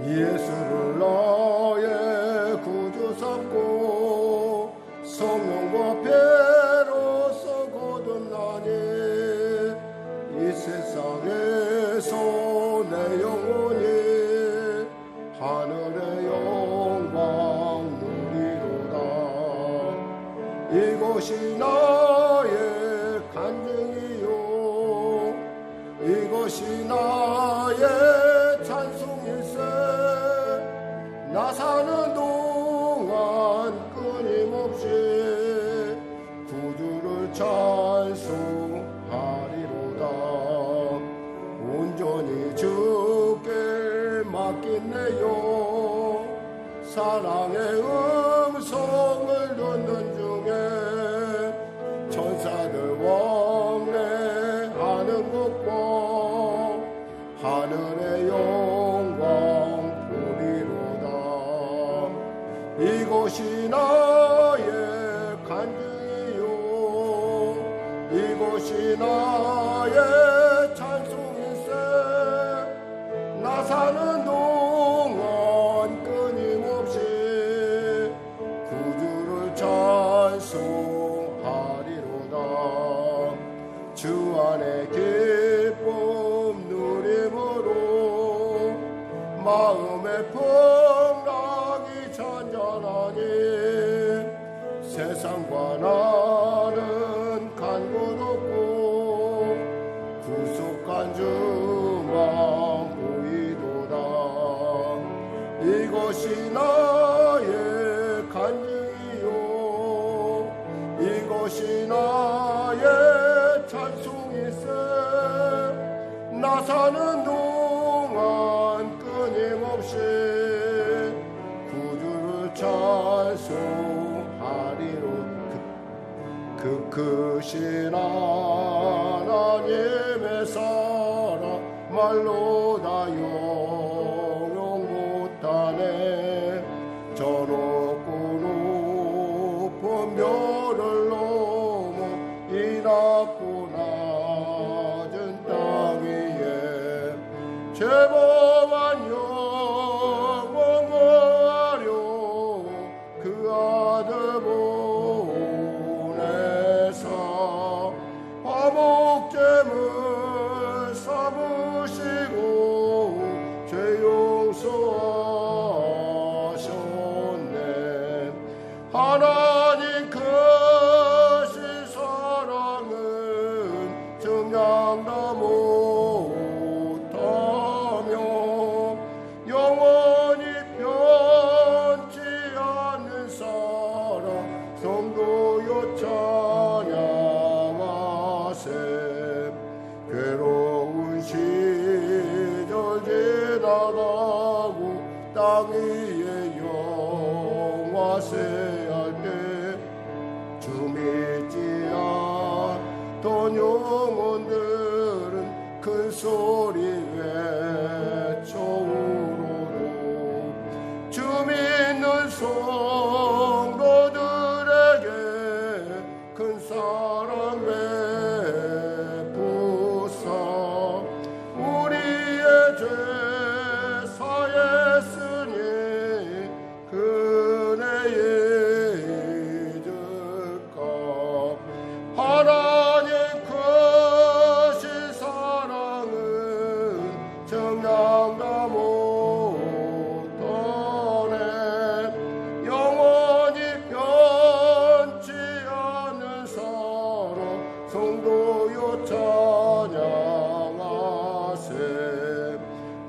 예수를 나의 구주 삼고 성령과 배로서 거듭나니 이 세상에서 내 영혼이 하늘의 영광 누리로다. 이것이 나의 간증이요 이것이 나의 찬송일세. 나 사는 동안 끊임없이 구주를 찬송하리로다. 온전히 주께 맡긴네요. 사랑의 음성을 듣는 중에 천사들 왕래하는 것과 하늘의 영광 보리로다. 이것이 나의 간증이요 이것이 나의 찬송일세. 나 사는 동안 끊임없이 구주를 찬송하리로다. 주 안에 기쁨 누림으로 마음의 풍랑이 잔잔하니 세상과 나는 간 곳 없고 구속한 주만 보이도다. 이것이 나의 간증이요 이것이 나의 찬송일세. 나 사는 동안 끊임없이 구주를 찬송하리로. 그 크신 하나님의 사랑 말로 다 영영 못하네. 저 높고 높은 별을 넘어 이 낮고 낮은 땅 위에 죄범한 영혼 구하려 그 아들 보내사 화목제물 삼으시고 죄 용서하셨네. 하나님 크신 사랑은 증량다 못하며 영원히 변치 않는 사랑 성도여 찬양하세. 괴로운 시절 지나가고 땅 위에 영화세할 때 주 믿지 않던 영혼들은 큰 소리 외쳐 우르르. 주 믿는 성도들에게 큰 사랑 베푸사 우리의 죄 사했으니 그네에 잊을까. 하나님 크신 사랑은 정량다 못하네. 영원히 변치 않는 사랑 성도여 찬양하세.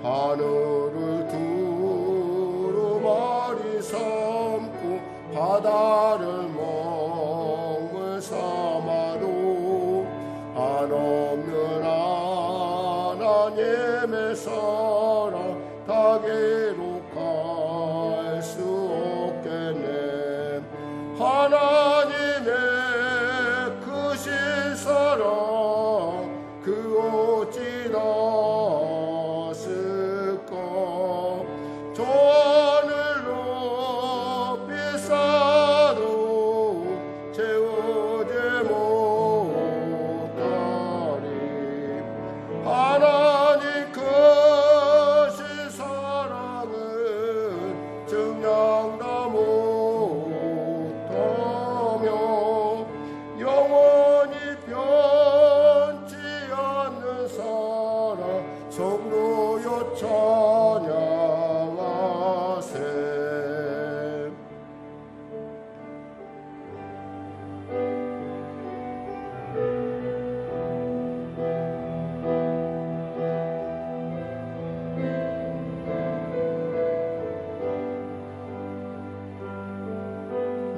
하늘을 두루마리 삼고 바다를 먹물 삼아도 한없는 하나님의 사랑 다 기록할 수 없겠네. 하나님의 크신 사랑 그 어찌 났을까. 저 하늘 높이 쌓아도 채우지 못하리. 하나님 크신 사랑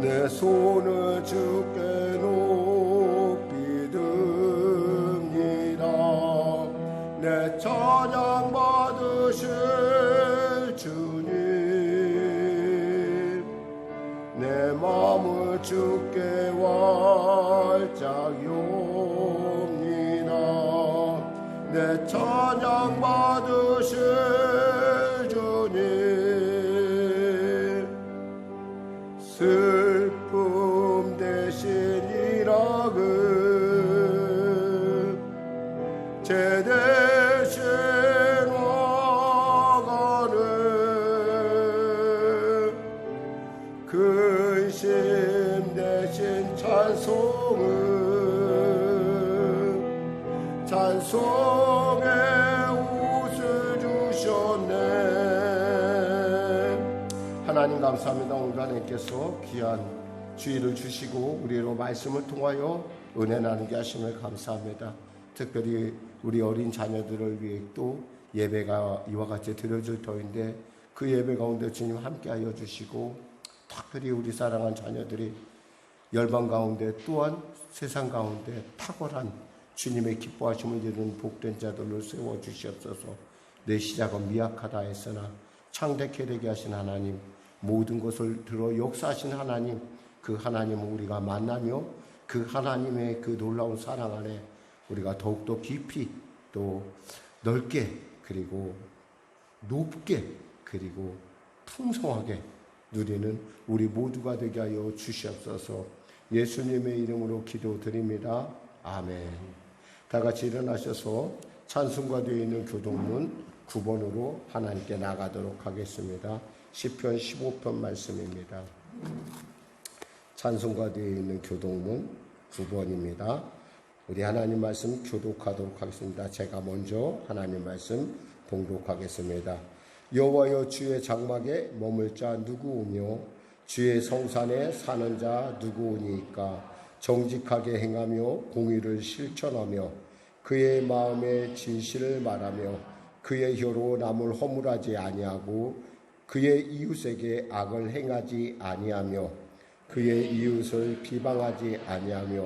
내 손을 주께 높이 듭니다. 내 찬양 받으실 주님, 내 마음을 주께 활짝 엽니다. 내 찬양 받으실 주님, 슬픔 대신 일학을 제 대신 와가는 근심 대신 찬송의 옷을 주셨네. 하나님 감사합니다. 오늘 하나님께서 귀한 주의를 주시고 우리로 말씀을 통하여 은혜 나누게 하심을 감사합니다. 특별히 우리 어린 자녀들을 위해 또 예배가 이와 같이 드려질 터인데 그 예배 가운데 주님 함께하여 주시고, 특별히 우리 사랑한 자녀들이 열방 가운데 또한 세상 가운데 탁월한 주님의 기뻐하심을 이루는 복된 자들을 세워주시옵소서. 내 시작은 미약하다 했으나 창대케 되게 하신 하나님, 모든 것을 들어 역사하신 하나님, 그 하나님을 우리가 만나며 그 하나님의 그 놀라운 사랑 안에 우리가 더욱더 깊이 또 넓게 그리고 높게 그리고 풍성하게 누리는 우리 모두가 되게 하여 주시옵소서. 예수님의 이름으로 기도드립니다. 아멘. 다 같이 일어나셔서 찬송가 되어 있는 교동문 9번으로 하나님께 나가도록 하겠습니다. 시편 15편 말씀입니다. 찬송가 되어 있는 교동문 9번입니다. 우리 하나님 말씀 교독하도록 하겠습니다. 제가 먼저 하나님 말씀 봉독하겠습니다. 여호와여, 주의 장막에 머물 자 누구오며 주의 성산에 사는 자 누구오니이까. 정직하게 행하며 공의를 실천하며 그의 마음에 진실을 말하며 그의 혀로 남을 허물하지 아니하고 그의 이웃에게 악을 행하지 아니하며 그의 이웃을 비방하지 아니하며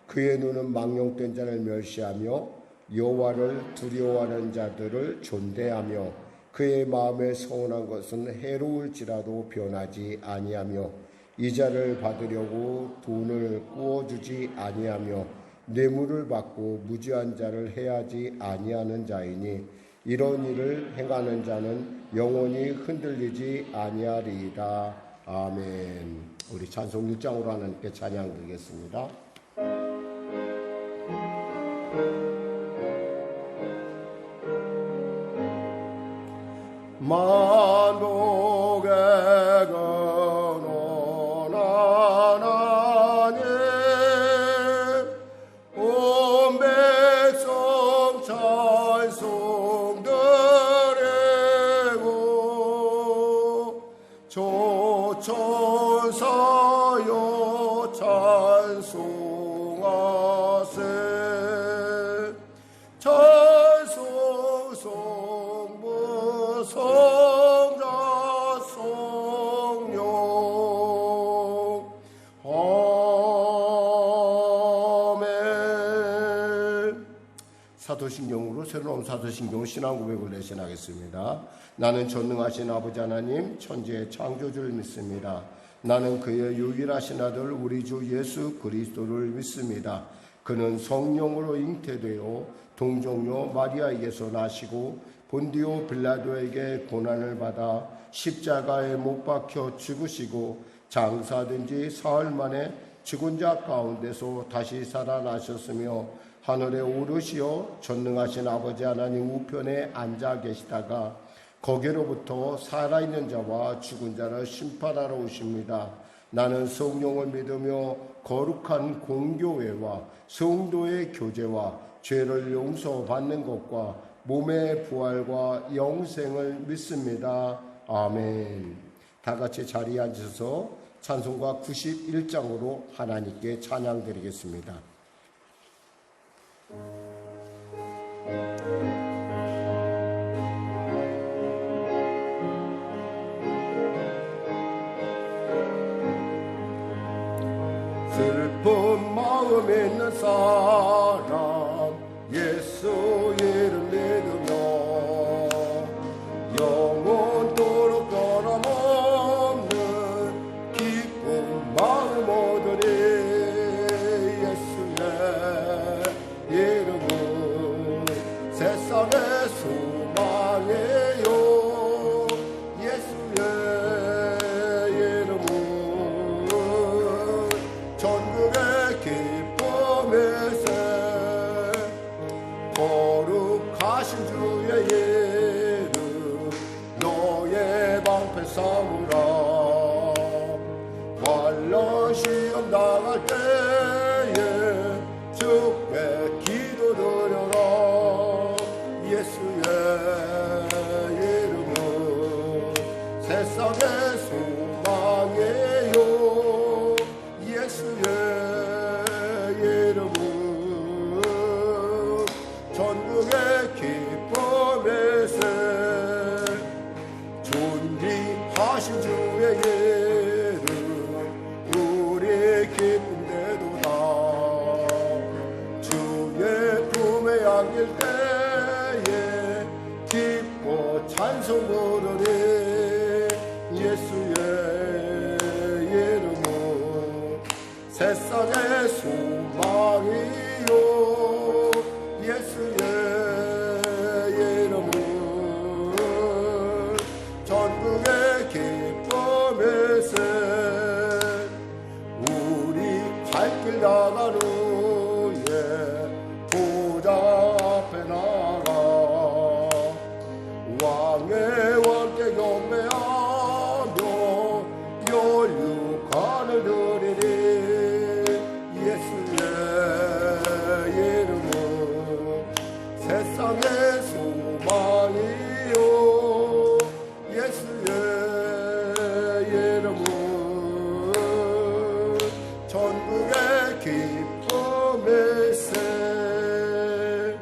그의 눈은 망령된 자를 멸시하며 여호와를 두려워하는 자들을 존대하며 그의 마음에 서운한 것은 해로울지라도 변하지 아니하며 이자를 받으려고 돈을 꾸어주지 아니하며 뇌물을 받고 무지한 자를 해하지 아니하는 자이니 이런 일을 행하는 자는 영원히 흔들리지 아니하리이다. 아멘. 우리 찬송 1장으로 하나님께 찬양 드리겠습니다. 만복의 근원한 하나님, 온 백성 찬송 드리고 조천사여 찬송하세. 찬송 성부 성자 성령 아멘. 사도신경으로 새로운 사도신경 신앙 고백을 내신하겠습니다. 나는 전능하신 아버지 하나님 천지의 창조주를 믿습니다. 나는 그의 유일하신 아들 우리 주 예수 그리스도를 믿습니다. 그는 성령으로 잉태되어 동정녀 마리아에게서 나시고 본디오 빌라도에게 고난을 받아 십자가에 못 박혀 죽으시고 장사된 지 사흘 만에 죽은 자 가운데서 다시 살아나셨으며 하늘에 오르시어 전능하신 아버지 하나님 우편에 앉아 계시다가 거기로부터 살아있는 자와 죽은 자를 심판하러 오십니다. 나는 성령을 믿으며 거룩한 공교회와 성도의 교제와 죄를 용서받는 것과 몸의 부활과 영생을 믿습니다. 아멘. 다 같이 자리에 앉으셔서 찬송가 91장으로 하나님께 찬양 드리겠습니다. 믿는 사람 예수 이름 믿으며 영원토록 변함없는 기쁜 마음 얻으리. 예수의 이름은 세상의 소망이에요. 예수의 이름은 전국의 기쁨일세. 거룩하신 주의 이름 너의 방패 삼으라. 환난 시험 당할 때에 주께 기도드려라. 예수의 이름은 세상의 소망이에요. 예수의 이름은 전국의 기쁨일세. 존귀하신 주의 이름 우리 기쁨되도다. 주의 품에 안길 때에 기뻐 찬송 부르리. 예수의 이름은 세상의 소망이요. 예수의 이름은 전국의 기쁨일세. 우리 갈 길 나간 후에 보좌 앞에 나가 왕의 왕께 경배하며 연육간을 드리리. 예수의 이름은 세상의 소망이요. 예수의 이름은 전국의 기쁨일세.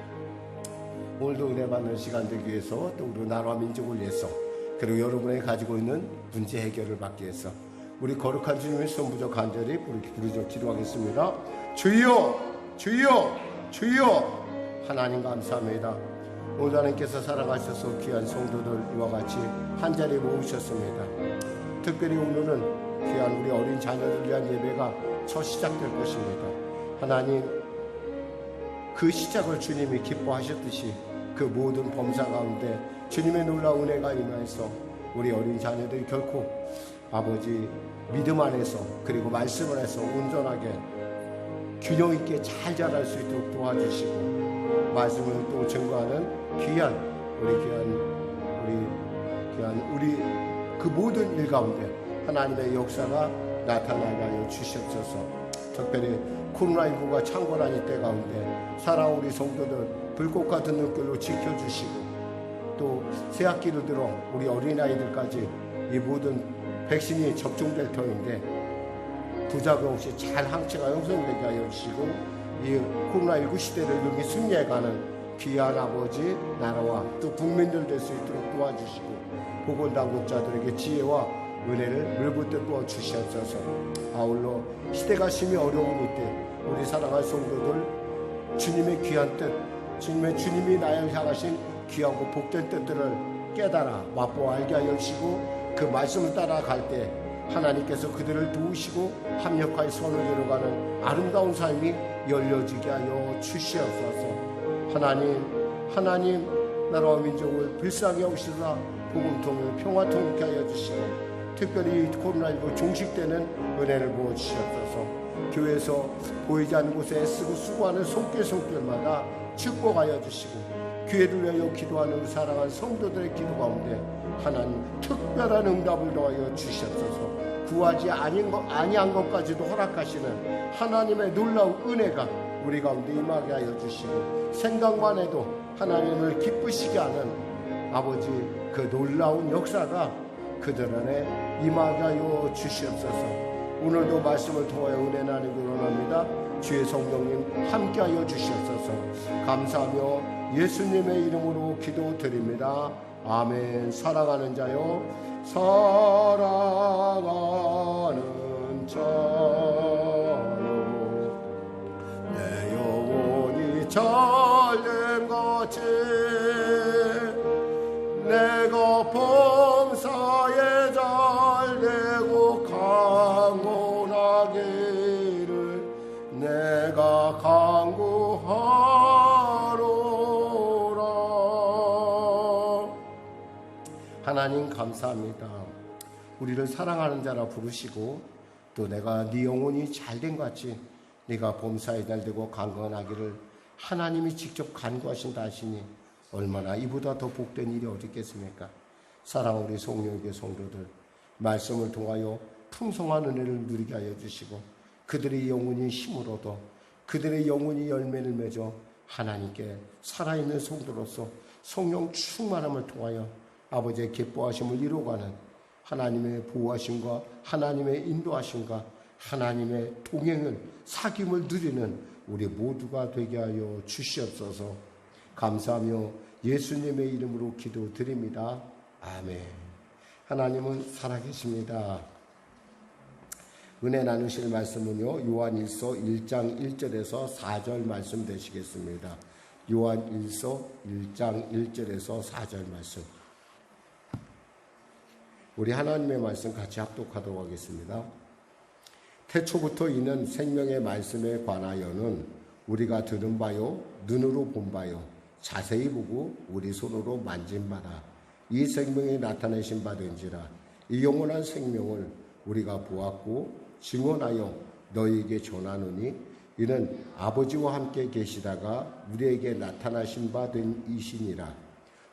오늘도 은혜 받는 시간 되기 위해서 또 우리 나라와 민족을 위해서 그리고 여러분이 가지고 있는 문제 해결을 받기 위해서 우리 거룩한 주님의 손부족 간절히 부르짖어 기도하겠습니다. 주여 주여 주여. 하나님 감사합니다. 오늘 하나님께서 사랑하셔서 귀한 성도들 이와 같이 한자리에 모으셨습니다. 특별히 오늘은 귀한 우리 어린 자녀들 위한 예배가 첫 시작될 것입니다. 하나님 그 시작을 주님이 기뻐하셨듯이 그 모든 범사 가운데 주님의 놀라운 은혜가 임하여서 우리 어린 자녀들이 결코 아버지 믿음 안에서 그리고 말씀 안에서 온전하게 균형 있게 잘 자랄 수 있도록 도와주시고 말씀을 또 증거하는 귀한 우리 그 모든 일 가운데 하나님의 역사가 나타나게 하여 주시옵소서. 특별히 코로나19가 창궐한 이때 가운데 사랑하는 우리 성도들 불꽃 같은 눈길로 지켜주시고 또 새학기를 들어 우리 어린아이들까지 이 모든 백신이 접종될 터인데 부작용 없이 잘 항체가 형성되게 하여 주시고 이 코로나19 시대를 능히 승리해가는 귀한 아버지 나라와 또 국민들 될 수 있도록 도와주시고 보건당국자들에게 지혜와 은혜를 물붓듯 부어주시옵소서. 아울러 시대가 심히 어려운 이때 우리 사랑할 성도들 주님의 귀한 뜻 주님이 나를 향하신 귀하고 복된 뜻들을 깨달아 맛보아 알게 하여 주시고 그 말씀을 따라갈 때 하나님께서 그들을 도우시고 합력하여 선을 이루어가는 아름다운 삶이 열려지게 하여 주시옵소서. 하나님 나라와 민족을 불쌍히 여기시사 복음통일 평화통일케 하여 주시고 특별히 코로나19 종식되는 은혜를 부어주시옵소서. 교회에서 보이지 않는 곳에 애쓰고 수고하는 손길마다 축복하여 주시고 교회를 위하여 기도하는 사랑한 성도들의 기도 가운데 하나님 특별한 응답을 더하여 주시옵소서. 구하지 아니한 것까지도 허락하시는 하나님의 놀라운 은혜가 우리 가운데 임하게 하여 주시고 생각만 해도 하나님을 기쁘시게 하는 아버지 그 놀라운 역사가 그들 안에 임하게 하여 주시옵소서. 오늘도 말씀을 통하여 은혜 나누기 원합니다. 주의 성령님 함께하여 주시옵소서. 감사하며 예수님의 이름으로 기도드립니다. 아멘. 사랑하는 자요 사랑하는 자요 잘된같이 내가 범사에 잘되고 강건하기를 내가 간구하노라. 하나님 감사합니다. 우리를 사랑하는 자라 부르시고 또 내가 네 영혼이 잘된 같이 네가 범사에 잘되고 강건하기를 하나님이 직접 간구하신다 하시니 얼마나 이보다 더 복된 일이 어디 있겠습니까? 사랑하는 우리 송영교 성도들, 말씀을 통하여 풍성한 은혜를 누리게 하여 주시고 그들의 영혼이 힘을 얻어 그들의 영혼이 열매를 맺어 하나님께 살아있는 성도로서 성령 충만함을 통하여 아버지의 기뻐하심을 이루어가는 하나님의 보호하심과 하나님의 인도하심과 하나님의 동행을 사귐을 누리는 우리 모두가 되게 하여 주시옵소서. 감사하며 예수님의 이름으로 기도드립니다. 아멘. 하나님은 살아계십니다. 은혜 나누실 말씀은요, 요한일서 1장 1절에서 4절 말씀 되시겠습니다. 요한일서 1장 1절에서 4절 말씀. 우리 하나님의 말씀 같이 합독하도록 하겠습니다. 태초부터 있는 생명의 말씀에 관하여는 우리가 들은 바요, 눈으로 본 바요, 자세히 보고 우리 손으로 만진 바라. 이 생명이 나타내신 바된지라. 이 영원한 생명을 우리가 보았고 증언하여 너희에게 전하노니 이는 아버지와 함께 계시다가 우리에게 나타나신 바 된 이시니라.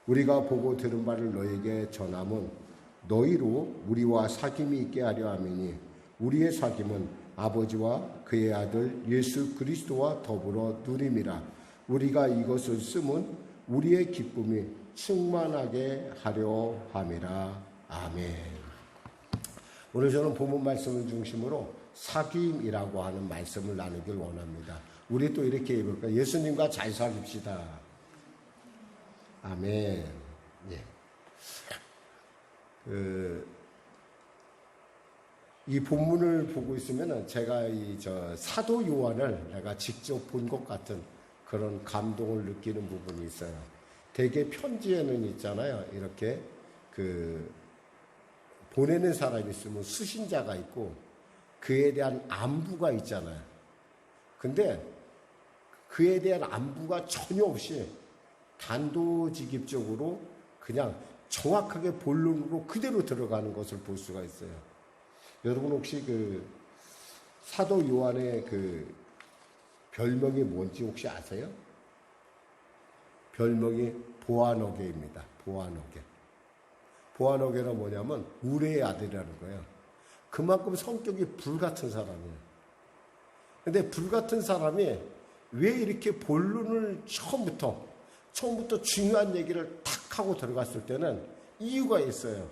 우리가 보고 들은 바를 너희에게 전함은 너희로 우리와 사귐이 있게 하려 함이니 우리의 사귐은 아버지와 그의 아들 예수 그리스도와 더불어 누림이라. 우리가 이것을 쓰면 우리의 기쁨이 충만하게 하려 함이라. 아멘. 오늘 저는 본문 말씀을 중심으로 사귐이라고 하는 말씀을 나누길 원합니다. 우리 또 이렇게 해볼까요? 예수님과 잘 사귀읍시다. 아멘. 예. 이 본문을 보고 있으면 제가 사도 요한을 내가 직접 본 것 같은 그런 감동을 느끼는 부분이 있어요. 대개 편지에는 있잖아요. 이렇게 보내는 사람이 있으면 수신자가 있고 그에 대한 안부가 있잖아요. 근데 그에 대한 안부가 전혀 없이 단도직입적으로 그냥 정확하게 본론으로 그대로 들어가는 것을 볼 수가 있어요. 여러분 혹시 사도 요한의 별명이 뭔지 혹시 아세요? 별명이 보아너게입니다. 보아너게. 보아너게는 뭐냐면 우레의 아들이라는 거예요. 그만큼 성격이 불같은 사람이에요. 근데 불같은 사람이 왜 이렇게 본론을 처음부터 중요한 얘기를 탁 하고 들어갔을 때는 이유가 있어요.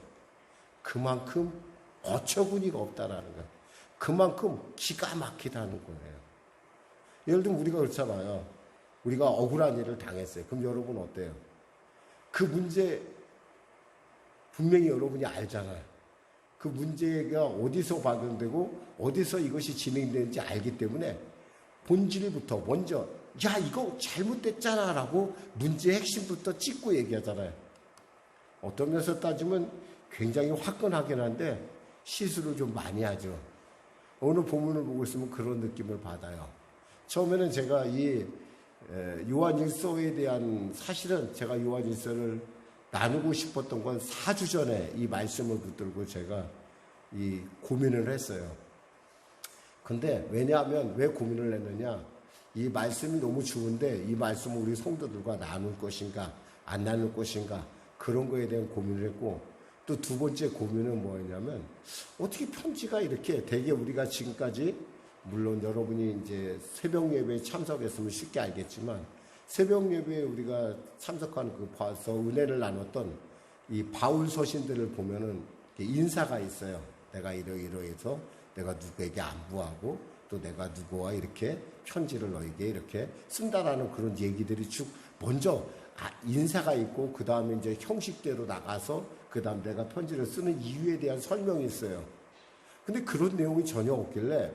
그만큼 어처구니가 없다라는 거예요. 그만큼 기가 막히다는 거예요. 예를 들면 우리가 그렇잖아요. 우리가 억울한 일을 당했어요. 그럼 여러분 어때요? 그 문제 분명히 여러분이 알잖아요. 그 문제가 어디서 발견되고 어디서 이것이 진행되는지 알기 때문에 본질부터 먼저 야 이거 잘못됐잖아 라고 문제의 핵심부터 짚고 얘기하잖아요. 어떤 면에서 따지면 굉장히 화끈하긴 한데 시술을 좀 많이 하죠. 오늘 본문을 보고 있으면 그런 느낌을 받아요. 처음에는 제가 이 요한일서에 대한 사실은 제가 요한일서를 나누고 싶었던 건 4주 전에 이 말씀을 붙들고 제가 이 고민을 했어요. 근데 왜냐하면 왜 고민을 했느냐? 이 말씀이 너무 좋은데 이 말씀을 우리 성도들과 나눌 것인가 안 나눌 것인가 그런 거에 대한 고민을 했고 또 두 번째 고민은 뭐였냐면 어떻게 편지가 이렇게 되게 우리가 지금까지 물론 여러분이 이제 새벽 예배에 참석했으면 쉽게 알겠지만 새벽 예배에 우리가 참석한 봐서 은혜를 나눴던 이 바울 서신들을 보면은 인사가 있어요. 내가 이러이러해서 내가 누구에게 안부하고 또 내가 누구와 이렇게 편지를 너에게 이렇게 쓴다라는 그런 얘기들이 쭉 먼저 인사가 있고 그 다음에 이제 형식대로 나가서 그 다음 내가 편지를 쓰는 이유에 대한 설명이 있어요. 근데 그런 내용이 전혀 없길래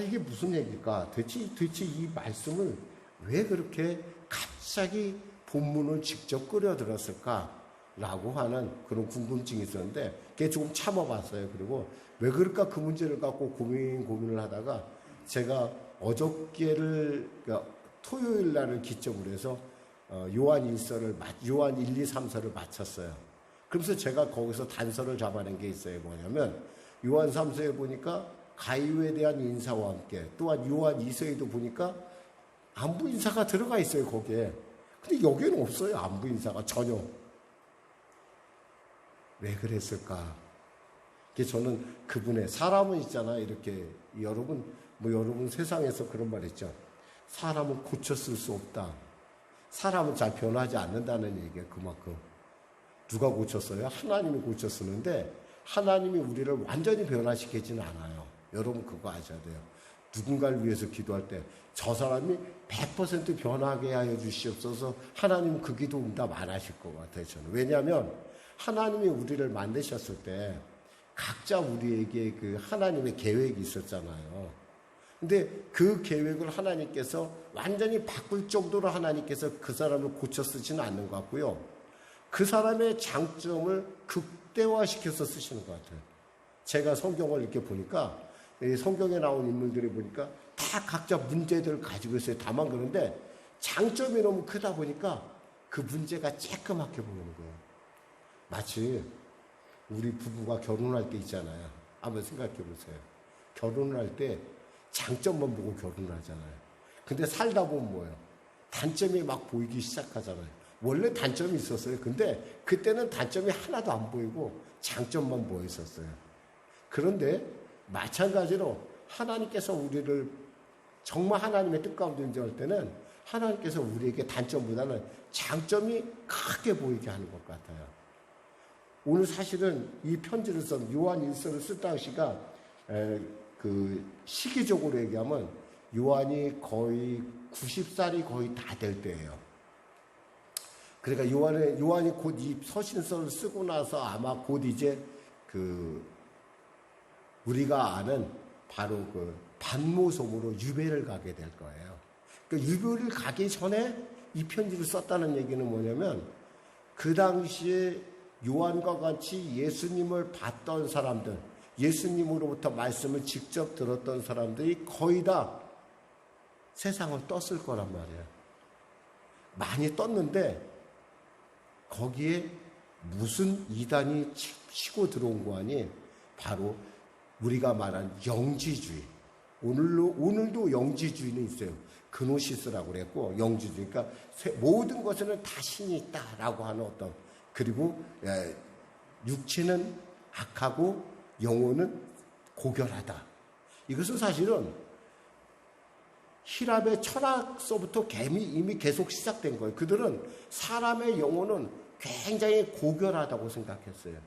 이게 무슨 얘기일까? 도대체 이 말씀을 왜 그렇게 갑자기 본문을 직접 끌어들었을까라고 하는 그런 궁금증이 있었는데 그게 조금 참아봤어요. 그리고 왜 그럴까 그 문제를 갖고 고민을 하다가 제가 어저께를 그러니까 토요일 날을 기점으로 해서 요한 1, 2, 3서를 마쳤어요. 그러면서 제가 거기서 단서를 잡아낸 게 있어요. 뭐냐면 요한 3서에 보니까 가이오에 대한 인사와 함께 또한 요한 2서에도 보니까 안부 인사가 들어가 있어요. 거기에. 근데 여기에는 없어요. 안부 인사가 전혀. 왜 그랬을까? 저는 그분의 사람은 있잖아요. 이렇게 여러분 세상에서 그런 말 있죠. 사람은 고쳤을 수 없다. 사람은 잘 변하지 않는다는 얘기예요. 그만큼. 누가 고쳤어요? 하나님이 고쳤었는데 하나님이 우리를 완전히 변화시키지는 않아요. 여러분 그거 아셔야 돼요. 누군가를 위해서 기도할 때 저 사람이 100% 변하게 하여 주시옵소서 하나님은 그 기도 응답 안 하실 것 같아요. 저는. 왜냐하면 하나님이 우리를 만드셨을 때 각자 우리에게 그 하나님의 계획이 있었잖아요. 근데 그 계획을 하나님께서 완전히 바꿀 정도로 하나님께서 그 사람을 고쳐 쓰지는 않는 것 같고요. 그 사람의 장점을 극대화시켜서 쓰시는 것 같아요. 제가 성경을 이렇게 보니까 성경에 나온 인물들이 보니까 다 각자 문제들을 가지고 있어요. 다만 그런데 장점이 너무 크다 보니까 그 문제가 쬐끄맣게 보이는 거예요. 마치 우리 부부가 결혼할 때 있잖아요. 한번 생각해 보세요. 결혼을 할 때 장점만 보고 결혼을 하잖아요. 근데 살다 보면 뭐예요? 단점이 막 보이기 시작하잖아요. 원래 단점이 있었어요. 근데 그때는 단점이 하나도 안 보이고 장점만 보였었어요. 그런데 마찬가지로 하나님께서 우리를 정말 하나님의 뜻 가운데 인정할 때는 하나님께서 우리에게 단점보다는 장점이 크게 보이게 하는 것 같아요. 오늘 사실은 이 편지를 쓴 요한 1서를 쓸 당시가 그 시기적으로 얘기하면 요한이 거의 90살이 거의 다 될 때예요. 그러니까 요한이 곧 이 서신서를 쓰고 나서 아마 곧 이제 그 우리가 아는 바로 그 반모섬으로 유배를 가게 될 거예요. 그러니까 유배를 가기 전에 이 편지를 썼다는 얘기는 뭐냐면 그 당시에 요한과 같이 예수님을 봤던 사람들, 예수님으로부터 말씀을 직접 들었던 사람들이 거의 다 세상을 떴을 거란 말이에요. 많이 떴는데 거기에 무슨 이단이 치고 들어온 거 아니? 바로 우리가 말한 영지주의. 오늘도 영지주의는 있어요. 그노시스라고 그랬고 영지주의. 그러니까 모든 것에는 다 신이 있다라고 하는 어떤 그리고 육체는 악하고 영혼은 고결하다. 이것은 사실은 히랍의 철학서부터 이미 계속 시작된 거예요. 그들은 사람의 영혼은 굉장히 고결하다고 생각했어요.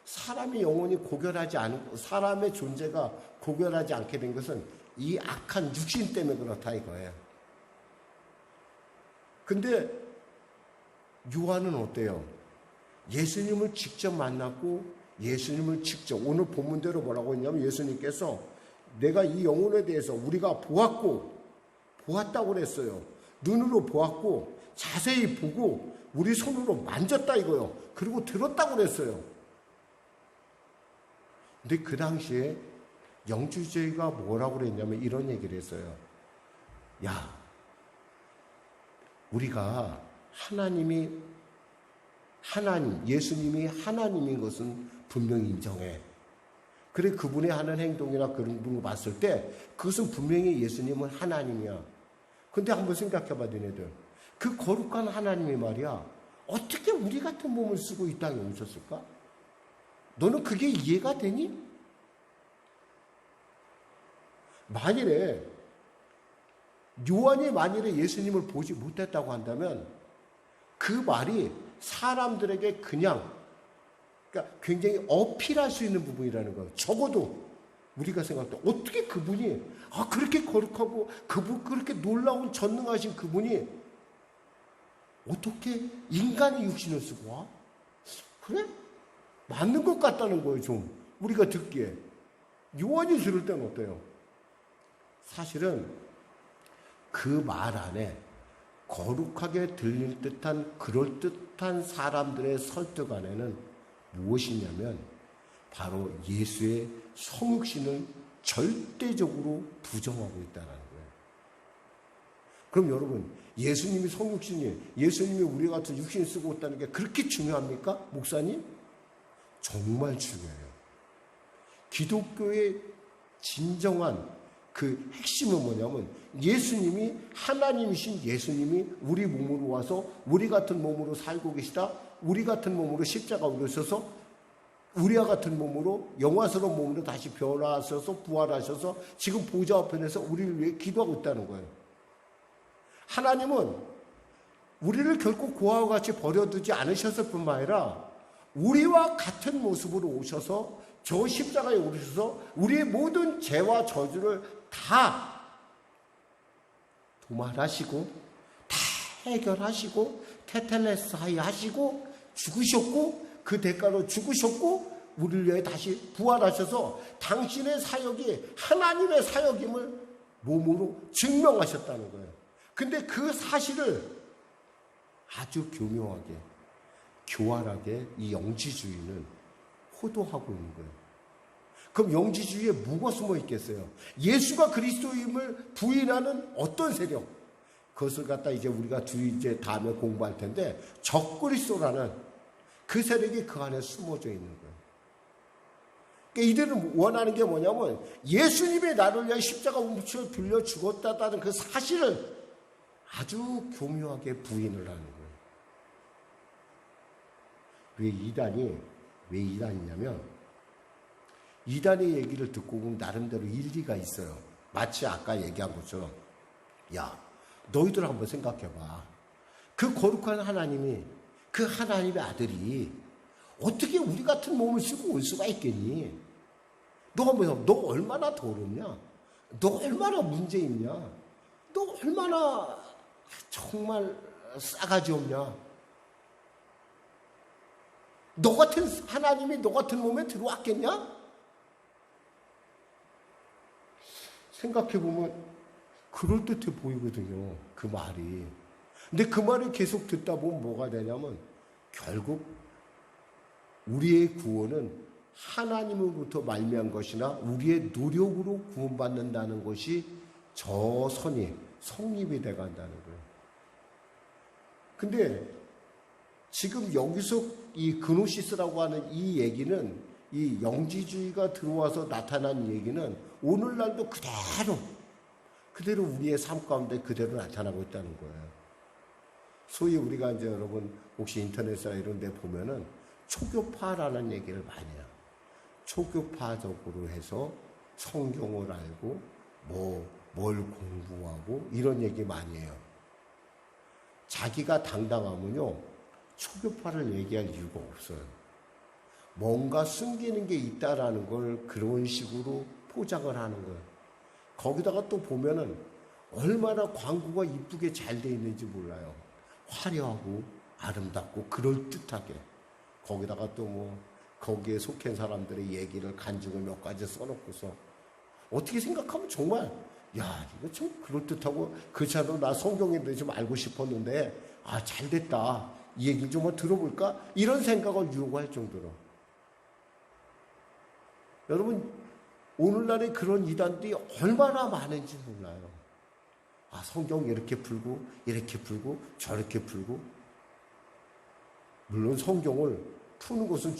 사람의 영혼이 고결하지 않고 사람의 존재가 고결하지 않게 된 것은 이 악한 육신 때문에 그렇다 이거예요. 근데 요한은 어때요? 예수님을 직접 만났고 예수님을 직접 오늘 본문대로 뭐라고 했냐면 예수님께서 내가 이 영혼에 대해서 우리가 보았다고 그랬어요. 눈으로 보았고 자세히 보고 우리 손으로 만졌다 이거요. 그리고 들었다고 그랬어요. 근데 그 당시에 영주주의가 뭐라고 그랬냐면 이런 얘기를 했어요. 야, 우리가 예수님이 하나님인 것은 분명히 인정해. 그래 그분의 하는 행동이나 그런 분을 봤을 때 그것은 분명히 예수님은 하나님이야. 근데 한번 생각해봐 너네들. 그 거룩한 하나님이 말이야 어떻게 우리 같은 몸을 쓰고 이 땅에 오셨을까? 너는 그게 이해가 되니? 요한이 만일에 예수님을 보지 못했다고 한다면 그 말이 사람들에게 그러니까 굉장히 어필할 수 있는 부분이라는 거예요. 적어도 우리가 생각할 때 어떻게 그분이 그렇게 거룩하고 그렇게 놀라운 전능하신 그분이 어떻게 인간의 육신을 쓰고 와? 그래? 맞는 것 같다는 거예요. 좀 우리가 듣기에. 요한이 들을 때는 어때요? 사실은 그 말 안에 거룩하게 들릴 듯한 그럴듯한 사람들의 설득 안에는 무엇이냐면 바로 예수의 성육신을 절대적으로 부정하고 있다는 거예요. 그럼 여러분, 예수님이 성육신이에요. 예수님이 우리 같은 육신 쓰고 있다는 게 그렇게 중요합니까? 목사님? 정말 중요해요. 기독교의 진정한 그 핵심은 뭐냐면 예수님이, 하나님이신 예수님이 우리 몸으로 와서 우리 같은 몸으로 살고 계시다. 우리 같은 몸으로 십자가 오르셔서 우리와 같은 몸으로, 영화스러운 몸으로 다시 변화하셔서 부활하셔서 지금 보좌 앞에서 우리를 위해 기도하고 있다는 거예요. 하나님은 우리를 결코 고아와 같이 버려두지 않으셨을 뿐만 아니라 우리와 같은 모습으로 오셔서 저 십자가에 오르셔서 우리의 모든 죄와 저주를 다 도말하시고 다 해결하시고 테텔레스하이 하시고 죽으셨고 그 대가로 죽으셨고 우리를 위해 다시 부활하셔서 당신의 사역이 하나님의 사역임을 몸으로 증명하셨다는 거예요. 근데 그 사실을 아주 교묘하게, 교활하게 이 영지주의는 호도하고 있는 거예요. 그럼 영지주의에 뭐가 숨어 있겠어요? 예수가 그리스도임을 부인하는 어떤 세력? 그것을 갖다 이제 우리가 이제 다음에 공부할 텐데 적그리스도라는 그 세력이 그 안에 숨어져 있는 거예요. 그러니까 이들은 원하는 게 뭐냐면 예수님이 나를 위해 십자가 뭉쳐 빌려 죽었다는 그 사실을 아주 교묘하게 부인을 하는 거예요. 왜 이단이냐면 이단의 얘기를 듣고 보면 나름대로 일리가 있어요. 마치 아까 얘기한 것처럼 야, 너희들 한번 생각해봐. 그 거룩한 하나님이, 그 하나님의 아들이 어떻게 우리 같은 몸을 쓰고 올 수가 있겠니? 너 얼마나 더럽냐? 너 얼마나 문제 있냐? 너 얼마나 정말 싸가지 없냐? 너 같은 하나님이 너 같은 몸에 들어왔겠냐? 생각해보면 그럴듯해 보이거든요. 그 말이. 근데 그 말을 계속 듣다 보면 뭐가 되냐면 결국 우리의 구원은 하나님으로부터 말미암은 것이나 우리의 노력으로 구원받는다는 것이 저 성립이 돼간다는 거예요. 근데 지금 여기서 이 그노시스라고 하는 이 얘기는, 이 영지주의가 들어와서 나타난 얘기는 오늘날도 그대로 우리의 삶 가운데 그대로 나타나고 있다는 거예요. 소위 우리가 이제 여러분 혹시 인터넷이나 이런 데 보면은 초교파라는 얘기를 많이 해요. 초교파적으로 해서 성경을 알고 뭘 공부하고 이런 얘기 많이 해요. 자기가 당당하면요 초교파를 얘기할 이유가 없어요. 뭔가 숨기는 게 있다라는 걸 그런 식으로 포장을 하는 거예요. 거기다가 또 보면은 얼마나 광고가 이쁘게 잘 돼 있는지 몰라요. 화려하고 아름답고 그럴듯하게. 거기다가 또 거기에 속한 사람들의 얘기를 간증을 몇 가지 써놓고서 어떻게 생각하면 정말 야 이거 참 그럴듯하고 그렇지 않아도 나 성경에 대해 좀 알고 싶었는데 잘됐다. 이 얘기를 좀 들어볼까? 이런 생각을 유혹할 정도로. 여러분 오늘날에 그런 이단들이 얼마나 많은지 몰라요. 성경 이렇게 풀고 이렇게 풀고 저렇게 풀고. 물론 성경을 푸는 것은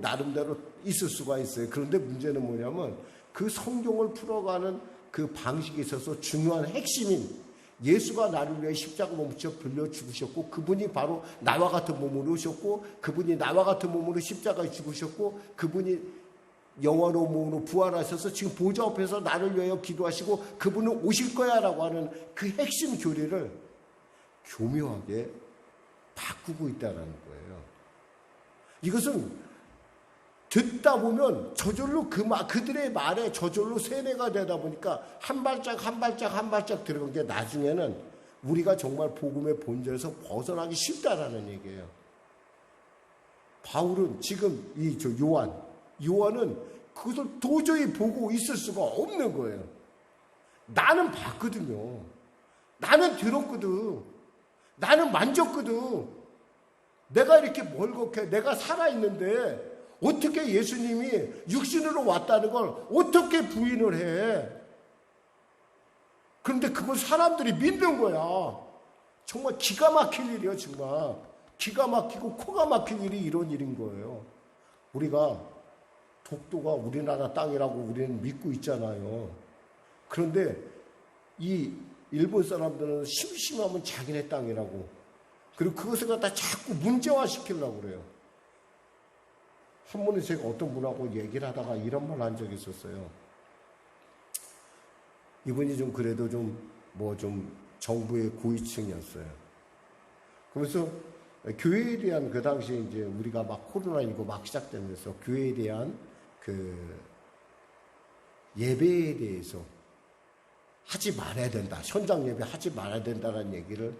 나름대로 있을 수가 있어요. 그런데 문제는 뭐냐면 그 성경을 풀어가는 그 방식에 있어서 중요한 핵심인 예수가 나를 위해 십자가 뭉쳐 빌려 죽으셨고 그분이 바로 나와 같은 몸으로 오셨고 그분이 나와 같은 몸으로 십자가에 죽으셨고 그분이 영원한 몸으로 부활하셔서 지금 보좌 앞에서 나를 위하여 기도하시고 그분은 오실 거야 라고 하는 그 핵심 교리를 교묘하게 바꾸고 있다는 거예요. 이것은 듣다 보면 저절로 그들의 말에 저절로 세뇌가 되다 보니까 한 발짝 들어간 게 나중에는 우리가 정말 복음의 본질에서 벗어나기 쉽다라는 얘기예요. 바울은 지금 요한은 그것을 도저히 보고 있을 수가 없는 거예요. 나는 봤거든요. 나는 들었거든. 나는 만졌거든. 내가 이렇게 멀겋게 내가 살아있는데 어떻게 예수님이 육신으로 왔다는 걸 어떻게 부인을 해? 그런데 그걸 사람들이 믿는 거야. 정말 기가 막힐 일이야, 정말. 기가 막히고 코가 막힐 일이 이런 일인 거예요. 우리가 독도가 우리나라 땅이라고 우리는 믿고 있잖아요. 그런데 이 일본 사람들은 심심하면 자기네 땅이라고. 그리고 그것을 갖다 자꾸 문제화 시키려고 그래요. 한 번은 제가 어떤 분하고 얘기를 하다가 이런 말 한 적이 있었어요. 이분이 좀 그래도 좀 정부의 고위층이었어요. 그래서 교회에 대한 그 당시에 이제 우리가 막 코로나19 막 시작되면서 교회에 대한 그 예배에 대해서 하지 말아야 된다. 현장 예배 하지 말아야 된다는 얘기를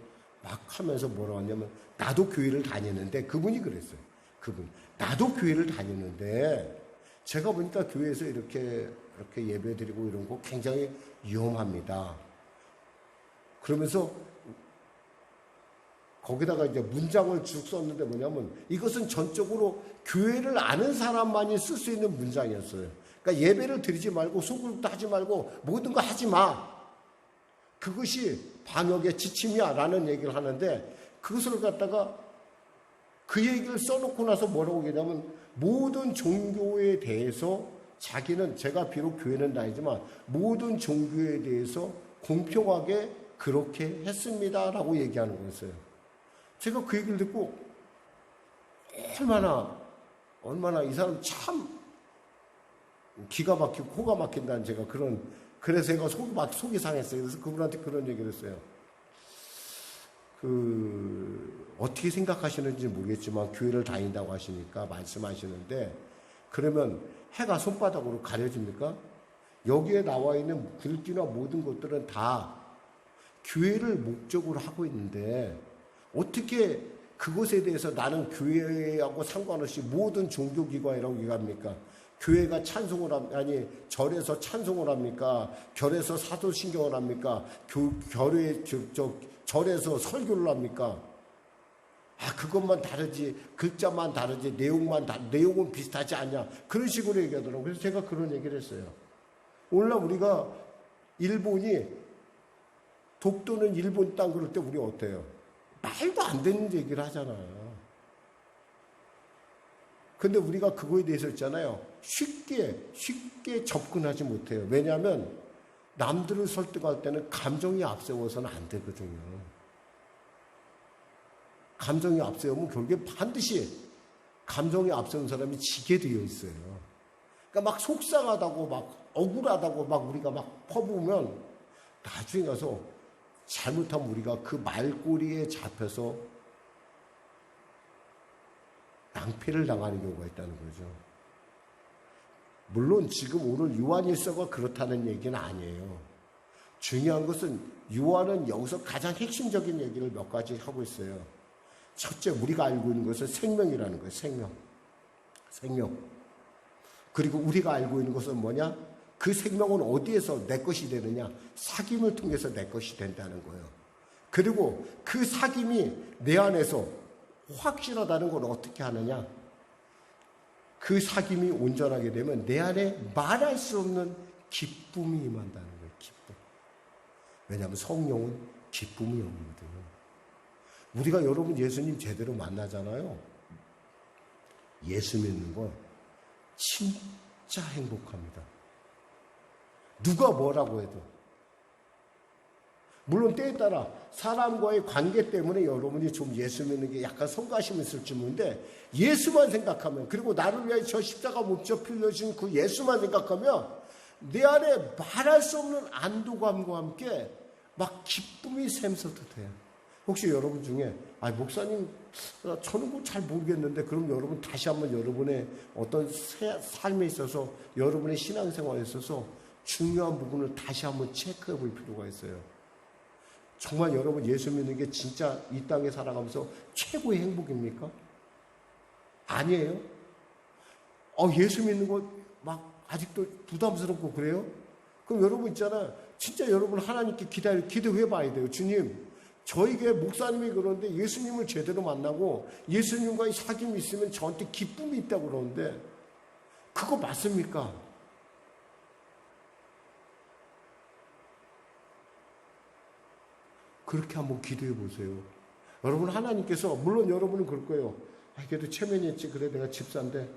막 하면서 뭐라고 하냐면 나도 교회를 다니는데 그분이 그랬어요. 나도 교회를 다니는데 제가 보니까 교회에서 이렇게 예배 드리고 이런 거 굉장히 위험합니다. 그러면서 거기다가 이제 문장을 쭉 썼는데 뭐냐면 이것은 전적으로 교회를 아는 사람만이 쓸 수 있는 문장이었어요. 그러니까 예배를 드리지 말고 소굴도 하지 말고 모든 거 하지 마. 그것이 방역의 지침이야 라는 얘기를 하는데 그것을 갖다가 그 얘기를 써놓고 나서 뭐라고 얘기하냐면 모든 종교에 대해서 자기는 제가 비록 교회는 다니지만 모든 종교에 대해서 공평하게 그렇게 했습니다라고 얘기하는 거였어요. 제가 그 얘기를 듣고 얼마나 이 사람 참 기가 막히고 코가 막힌다는 제가 그래서 제가 속이 상했어요. 그래서 그분한테 그런 얘기를 했어요. 어떻게 생각하시는지 모르겠지만 교회를 다닌다고 하시니까 말씀하시는데 그러면 해가 손바닥으로 가려집니까? 여기에 나와 있는 글귀나 모든 것들은 다 교회를 목적으로 하고 있는데 어떻게 그것에 대해서 나는 교회하고 상관없이 모든 종교기관이라고 얘기합니까? 교회가 절에서 찬송을 합니까? 결에서 사도신경을 합니까? 절에서 설교를 합니까? 그것만 다르지, 글자만 다르지, 내용은 비슷하지 않냐. 그런 식으로 얘기하더라고요. 그래서 제가 그런 얘기를 했어요. 오늘날 우리가 일본이 독도는 일본 땅 그럴 때 우리 어때요? 말도 안 되는 얘기를 하잖아요. 근데 우리가 그거에 대해서 있잖아요. 쉽게 접근하지 못해요. 왜냐하면 남들을 설득할 때는 감정이 앞세워서는 안 되거든요. 감정이 앞세우면 결국에 반드시 감정이 앞세운 사람이 지게 되어 있어요. 그러니까 막 속상하다고 막 억울하다고 막 우리가 막 퍼부으면 나중에 가서 잘못하면 우리가 그 말꼬리에 잡혀서 낭패를 당하는 경우가 있다는 거죠. 물론 지금 오늘 요한일서가 그렇다는 얘기는 아니에요. 중요한 것은 요한은 여기서 가장 핵심적인 얘기를 몇 가지 하고 있어요. 첫째, 우리가 알고 있는 것은 생명이라는 거예요. 생명. 그리고 우리가 알고 있는 것은 뭐냐? 그 생명은 어디에서 내 것이 되느냐? 사귐을 통해서 내 것이 된다는 거예요. 그리고 그 사귐이 내 안에서 확실하다는 걸 어떻게 하느냐? 그 사귐이 온전하게 되면 내 안에 말할 수 없는 기쁨이 임한다는 거예요. 기쁨. 왜냐하면 성령은 기쁨이 없거든요. 우리가 여러분 예수님 제대로 만나잖아요. 예수 믿는 건 진짜 행복합니다. 누가 뭐라고 해도. 물론 때에 따라 사람과의 관계 때문에 여러분이 좀 예수 믿는 게 약간 성가심이 있을지 모르는데 예수만 생각하면 그리고 나를 위해 저 십자가 목적 필려진 그 예수만 생각하면 내 안에 말할 수 없는 안도감과 함께 막 기쁨이 샘솟듯해요. 혹시 여러분 중에 목사님 저는 뭐 잘 모르겠는데 그럼 여러분 다시 한번 여러분의 어떤 삶에 있어서 여러분의 신앙생활에 있어서 중요한 부분을 다시 한번 체크해 볼 필요가 있어요. 정말 여러분 예수 믿는 게 진짜 이 땅에 살아가면서 최고의 행복입니까? 아니에요. 예수 믿는 거 막 아직도 부담스럽고 그래요? 그럼 여러분 있잖아요. 진짜 여러분 하나님께 기도해 봐야 돼요. 주님, 저에게 목사님이 그러는데 예수님을 제대로 만나고 예수님과의 사귐이 있으면 저한테 기쁨이 있다고 그러는데 그거 맞습니까? 그렇게 한번 기도해 보세요. 여러분, 하나님께서, 물론 여러분은 그럴 거예요. 그래도 체면이 있지. 그래, 내가 집사인데.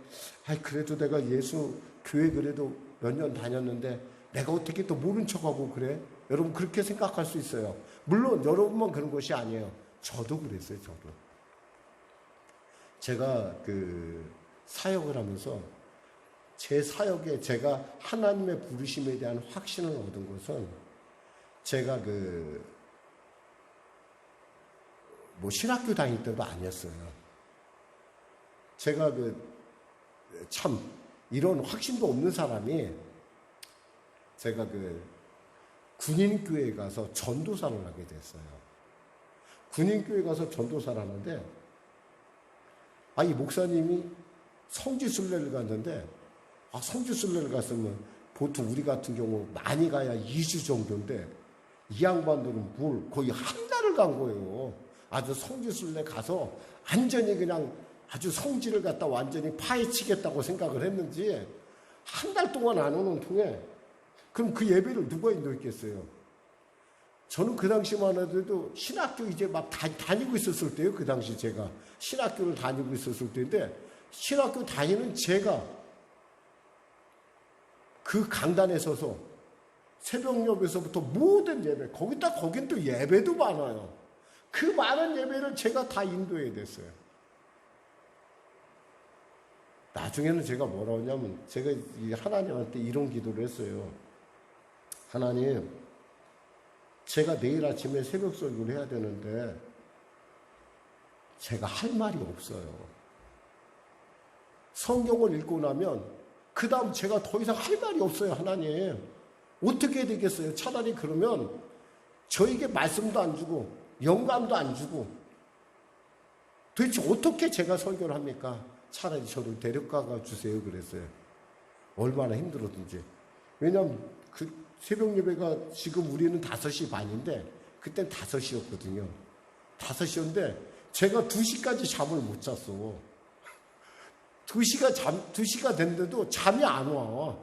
그래도 내가 예수 교회 그래도 몇 년 다녔는데 내가 어떻게 또 모른 척하고 그래? 여러분, 그렇게 생각할 수 있어요. 물론 여러분만 그런 것이 아니에요. 저도 그랬어요. 저도. 제가 사역을 하면서 제 사역에 제가 하나님의 부르심에 대한 확신을 얻은 것은 제가 신학교 다닐 때도 아니었어요. 제가 참 이런 확신도 없는 사람이 제가 군인교회에 가서 전도사를 하게 됐어요. 군인교회에 가서 전도사를 하는데 이 목사님이 성지순례를 갔는데 성지순례를 갔으면 보통 우리 같은 경우 많이 가야 2주 정도인데 이 양반들은 거의 한 달을 간 거예요. 아주 성지순례 가서 완전히 그냥 아주 성지를 갖다 완전히 파헤치겠다고 생각을 했는지 한 달 동안 안 오는 통에 그럼 그 예배를 누가 인도했겠어요? 저는 그 당시만 해도 신학교 이제 막 다니고 있었을 때요. 그 당시 제가 신학교를 다니고 있었을 때인데 신학교 다니는 제가 그 강단에 서서 새벽녘에서부터 모든 예배, 거긴 또 예배도 많아요. 그 많은 예배를 제가 다 인도해야 됐어요. 나중에는 제가 뭐라고 하냐면 제가 하나님한테 이런 기도를 했어요. 하나님, 제가 내일 아침에 새벽 설교를 해야 되는데 제가 할 말이 없어요. 성경을 읽고 나면 그 다음 제가 더 이상 할 말이 없어요. 하나님, 어떻게 해야 되겠어요? 차라리 그러면 저에게 말씀도 안 주고 영감도 안 주고 도대체 어떻게 제가 설교를 합니까? 차라리 저를 데려가 주세요. 그랬어요. 얼마나 힘들었든지. 왜냐하면 새벽 예배가 지금 우리는 5시 반인데 그땐 5시였거든요. 5시였는데 제가 2시까지 잠을 못 잤어. 2시가 됐는데도 잠이 안 와.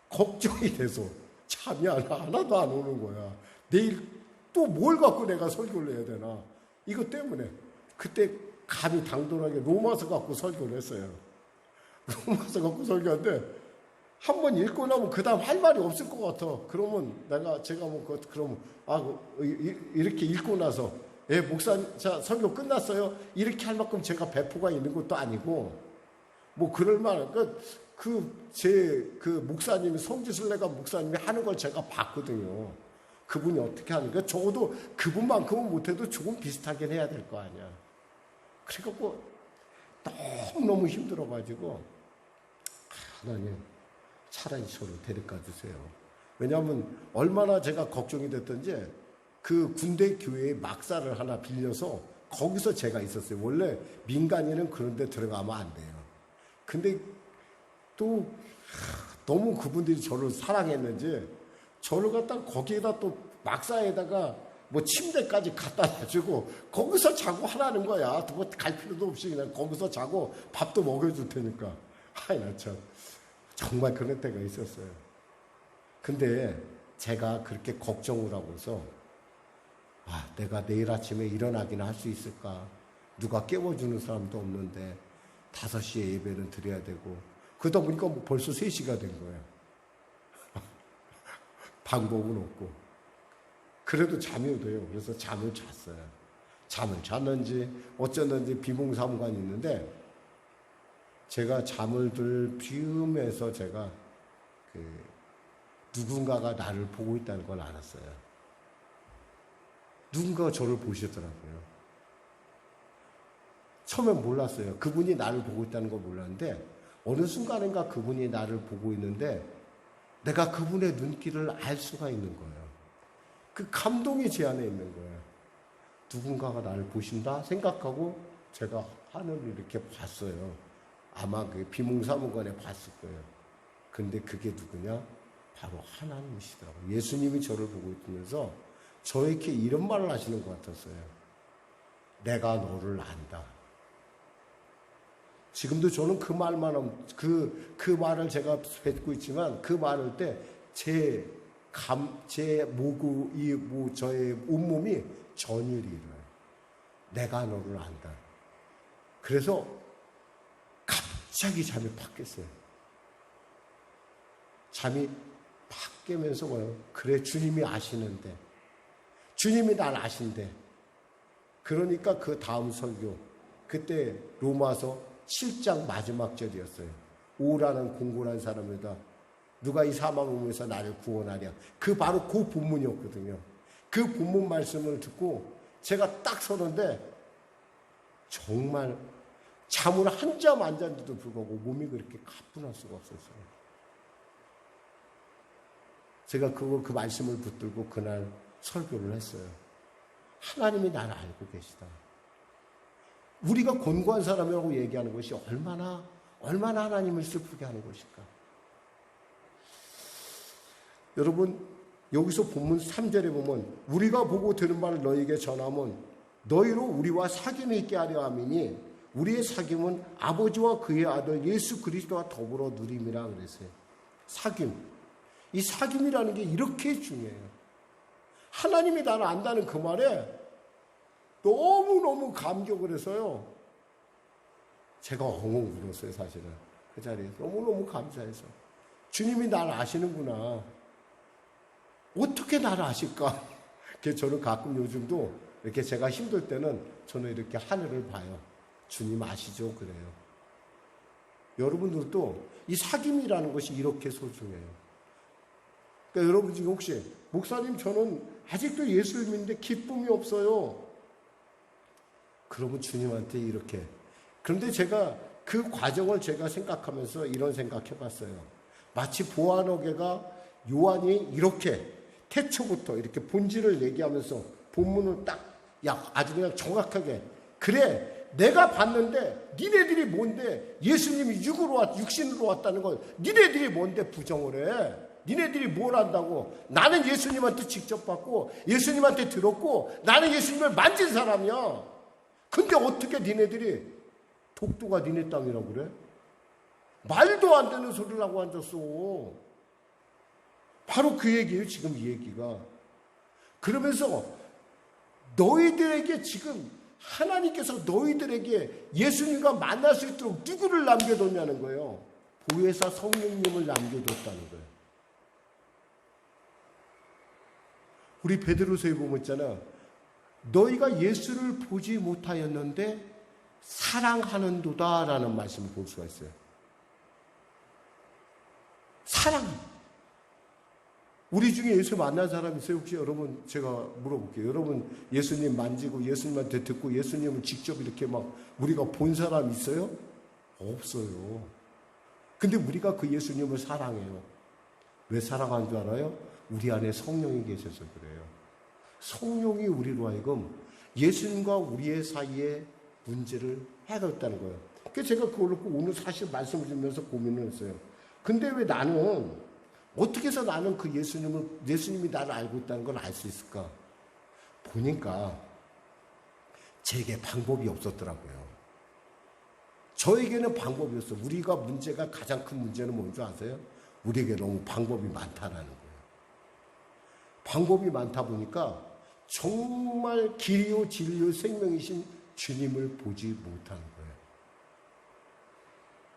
걱정이 돼서 잠이 하나도 안 오는 거야. 내일 또 뭘 갖고 내가 설교를 해야 되나. 이것 때문에 그때 감히 당돌하게 로마서 갖고 설교를 했어요. 로마서 갖고 설교하는데 한 번 읽고 나면 그 다음 할 말이 없을 것 같아. 그러면 제가 그러면 이렇게 읽고 나서 목사님, 자, 설교 끝났어요. 이렇게 할 만큼 제가 배포가 있는 것도 아니고 그럴 만한 목사님이 성지순례가 목사님이 하는 걸 제가 봤거든요. 그분이 어떻게 하는가. 적어도 그분만큼은 못해도 조금 비슷하게 해야 될 거 아니야. 그래갖고 너무너무 힘들어가지고 하나님, 차라리 저를 데려가 주세요. 왜냐하면 얼마나 제가 걱정이 됐던지 그 군대 교회의 막사를 하나 빌려서 거기서 제가 있었어요. 원래 민간인은 그런 데 들어가면 안 돼요. 근데 또 너무 그분들이 저를 사랑했는지 저를 갖다 거기에다 또 막사에다가 침대까지 갖다 놔주고 거기서 자고 하라는 거야. 갈 필요도 없이 그냥 거기서 자고 밥도 먹여줄 테니까. 나 참 정말 그런 때가 있었어요. 근데 제가 그렇게 걱정을 하고서 내가 내일 아침에 일어나기는 할 수 있을까? 누가 깨워주는 사람도 없는데 5시에 예배는 드려야 되고 그러다 보니까 벌써 3시가 된 거예요. 방법은 없고. 그래도 잠이 오대요. 그래서 잠을 잤어요. 잠을 잤는지 어쩌는지 비몽사몽간이 있는데 제가 잠을 들 즈음에서 제가 누군가가 나를 보고 있다는 걸 알았어요. 누군가가 저를 보시더라고요. 처음엔 몰랐어요. 그분이 나를 보고 있다는 걸 몰랐는데 어느 순간인가 그분이 나를 보고 있는데 내가 그분의 눈길을 알 수가 있는 거예요. 그 감동이 제 안에 있는 거예요. 누군가가 나를 보신다 생각하고 제가 하늘을 이렇게 봤어요. 아마 비몽사몽간에 봤을 거예요. 근데 그게 누구냐? 바로 하나님이시더라고요. 예수님이 저를 보고 있으면서 저에게 이런 말을 하시는 것 같았어요. 내가 너를 안다. 지금도 저는 그 말만, 그 말을 제가 뱉고 있지만 그 말할 때 저의 저의 온몸이 전율이 일어나요. 내가 너를 안다. 그래서 갑자기 잠이 팍 깼어요. 잠이 팍 깨면서 뭐예요? 그래, 주님이 아시는데. 주님이 날 아신대. 그러니까 그 다음 설교, 그때 로마서 7장 마지막 절이었어요. 오라는 공고한 사람이다. 누가 이 사망 몸에서 나를 구원하랴. 바로 그 본문이었거든요. 그 본문 말씀을 듣고 제가 딱 서는데 정말 잠을 한 잠 안 잔데도 불구하고 몸이 그렇게 가뿐할 수가 없었어요. 제가 그 말씀을 붙들고 그날 설교를 했어요. 하나님이 나를 알고 계시다. 우리가 곤고한 사람이라고 얘기하는 것이 얼마나 하나님을 슬프게 하는 것일까. 여러분, 여기서 본문 3절에 보면 우리가 보고 들은 바를 너희에게 전하면 너희로 우리와 사귐이 있게 하려 함이니 우리의 사귐은 아버지와 그의 아들 예수 그리스도와 더불어 누림이라 그랬어요. 사귐. 이 사귐이라는 게 이렇게 중요해요. 하나님이 나를 안다는 그 말에 너무너무 감격을 해서요. 제가 엉엉 울었어요, 사실은. 그 자리에서. 너무너무 감사해서. 주님이 나를 아시는구나. 어떻게 나를 아실까? 저는 가끔 요즘도 이렇게 제가 힘들 때는 저는 이렇게 하늘을 봐요. 주님 아시죠? 그래요. 여러분들도 이 사귐이라는 것이 이렇게 소중해요. 그러니까 여러분 지금 혹시 목사님 저는 아직도 예수를 믿는데 기쁨이 없어요. 그러면 주님한테 이렇게. 그런데 제가 그 과정을 제가 생각하면서 이런 생각해봤어요. 마치 보아너게가 요한이 이렇게 태초부터 이렇게 본질을 얘기하면서 본문을 딱 아주 그냥 정확하게 그래 내가 봤는데 니네들이 뭔데 예수님이 육신으로 왔다는 건 니네들이 뭔데 부정을 해. 니네들이 뭘 안다고. 나는 예수님한테 직접 봤고 예수님한테 들었고 나는 예수님을 만진 사람이야. 근데 어떻게 니네들이 독도가 니네 땅이라고 그래? 말도 안 되는 소리를 하고 앉았어. 바로 그 얘기예요, 지금 이 얘기가. 그러면서 너희들에게 지금 하나님께서 너희들에게 예수님과 만날 수 있도록 누구를 남겨뒀냐는 거예요. 보혜사 성령님을 남겨뒀다는 거예요. 우리 베드로서에 보면 있잖아. 너희가 예수를 보지 못하였는데 사랑하는도다라는 말씀을 볼 수가 있어요. 사랑. 우리 중에 예수 만난 사람 있어요? 혹시 여러분 제가 물어볼게요. 여러분 예수님 만지고 예수님한테 듣고 예수님을 직접 이렇게 막 우리가 본 사람 있어요? 없어요. 근데 우리가 그 예수님을 사랑해요. 왜 사랑하는 줄 알아요? 우리 안에 성령이 계셔서 그래요. 성령이 우리로 하여금 예수님과 우리의 사이에 문제를 해결했다는 거예요. 그래서 제가 그걸 놓고 오늘 사실 말씀을 드리면서 고민을 했어요. 근데 왜 나는 어떻게 해서 나는 그 예수님이 나를 알고 있다는 걸 알 수 있을까? 보니까 제게 방법이 없었더라고요. 저에게는 방법이 없어. 우리가 문제가 가장 큰 문제는 뭔지 아세요? 우리에게 너무 방법이 많다라는 거예요. 방법이 많다 보니까 정말 길이요 진리요 생명이신 주님을 보지 못하는 거예요.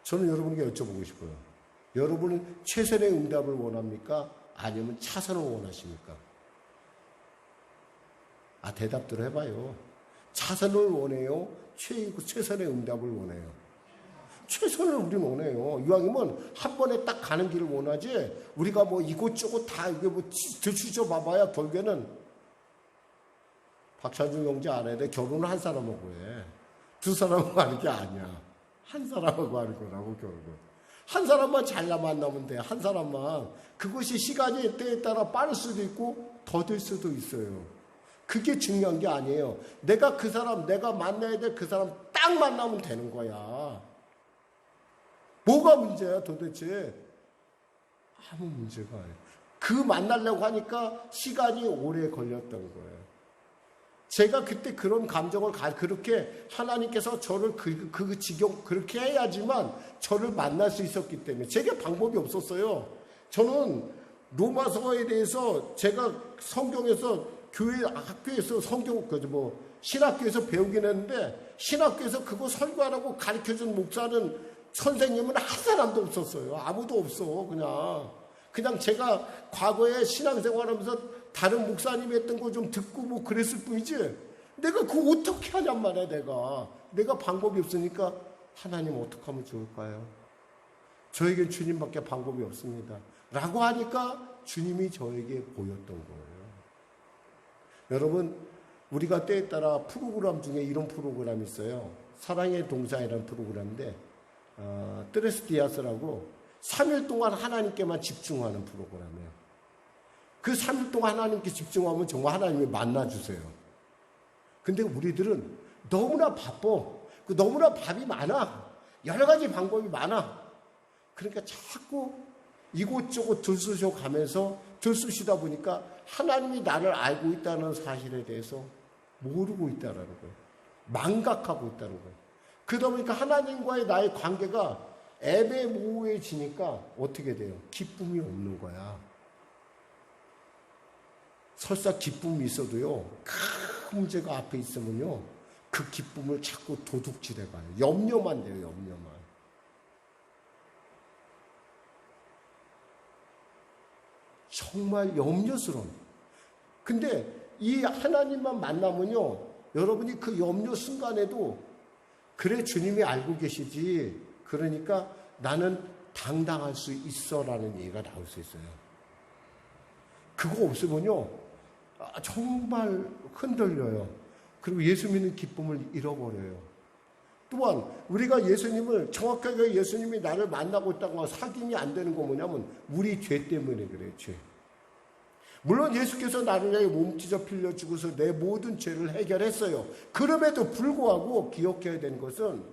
저는 여러분에게 여쭤보고 싶어요. 여러분은 최선의 응답을 원합니까? 아니면 차선을 원하십니까? 대답들 해봐요. 차선을 원해요? 최선의 응답을 원해요? 최선을 우리는 원해요. 이왕이면 한 번에 딱 가는 길을 원하지, 우리가 뭐 이곳저곳 다 이게 뭐 뒤추져 봐봐야 결국에는 박찬중 형제 알아야 돼. 결혼을 한 사람하고 해. 두 사람하고 하는 게 아니야. 한 사람하고 하는 거라고, 결국. 한 사람만 잘 만나면 돼. 한 사람만. 그것이 시간이 때에 따라 빠를 수도 있고 더딜 수도 있어요. 그게 중요한 게 아니에요. 내가 만나야 될 그 사람 딱 만나면 되는 거야. 뭐가 문제야 도대체? 아무 문제가 아니에요. 그 만나려고 하니까 시간이 오래 걸렸던 거예요. 제가 그때 그런 감정을 그렇게 하나님께서 저를 그 지경 그렇게 해야지만 저를 만날 수 있었기 때문에 제게 방법이 없었어요. 저는 로마서에 대해서 제가 성경에서 학교에서 성경 신학교에서 배우긴 했는데 신학교에서 그거 설교하라고 가르쳐준 목사는 선생님은 한 사람도 없었어요. 아무도 없어. 그냥 제가 과거에 신앙생활하면서 다른 목사님이 했던 거 좀 듣고 그랬을 뿐이지 내가 그거 어떻게 하냔 말이야. 내가 방법이 없으니까 하나님 어떻게 하면 좋을까요? 저에겐 주님밖에 방법이 없습니다 라고 하니까 주님이 저에게 보였던 거예요. 여러분, 우리가 때에 따라 프로그램 중에 이런 프로그램이 있어요. 사랑의 동상이라는 프로그램인데 트레스디아스라고 3일 동안 하나님께만 집중하는 프로그램이에요. 그 3일 동안 하나님께 집중하면 정말 하나님이 만나주세요. 근데 우리들은 너무나 바빠. 너무나 밥이 많아. 여러 가지 방법이 많아. 그러니까 자꾸 이곳저곳 들쑤셔 가면서 들쑤시다 보니까 하나님이 나를 알고 있다는 사실에 대해서 모르고 있다는 거예요. 망각하고 있다는 거예요. 그러다 보니까 하나님과의 나의 관계가 애매모호해지니까 어떻게 돼요? 기쁨이 없는 거야. 설사 기쁨이 있어도요, 큰 문제가 앞에 있으면요, 그 기쁨을 자꾸 도둑질해 가요. 염려만 돼요, 염려만. 정말 염려스러운. 근데 이 하나님만 만나면요, 여러분이 그 염려 순간에도 그래, 주님이 알고 계시지. 그러니까 나는 당당할 수 있어라는 얘기가 나올 수 있어요. 그거 없으면요, 정말 흔들려요. 그리고 예수 믿는 기쁨을 잃어버려요. 또한 우리가 예수님을 정확하게 예수님이 나를 만나고 있다고 확인이 안 되는 거 뭐냐면 우리 죄 때문에 그래요. 죄. 물론 예수께서 나를 위해 몸 찢어 빌려 주고서 내 모든 죄를 해결했어요. 그럼에도 불구하고 기억해야 되는 것은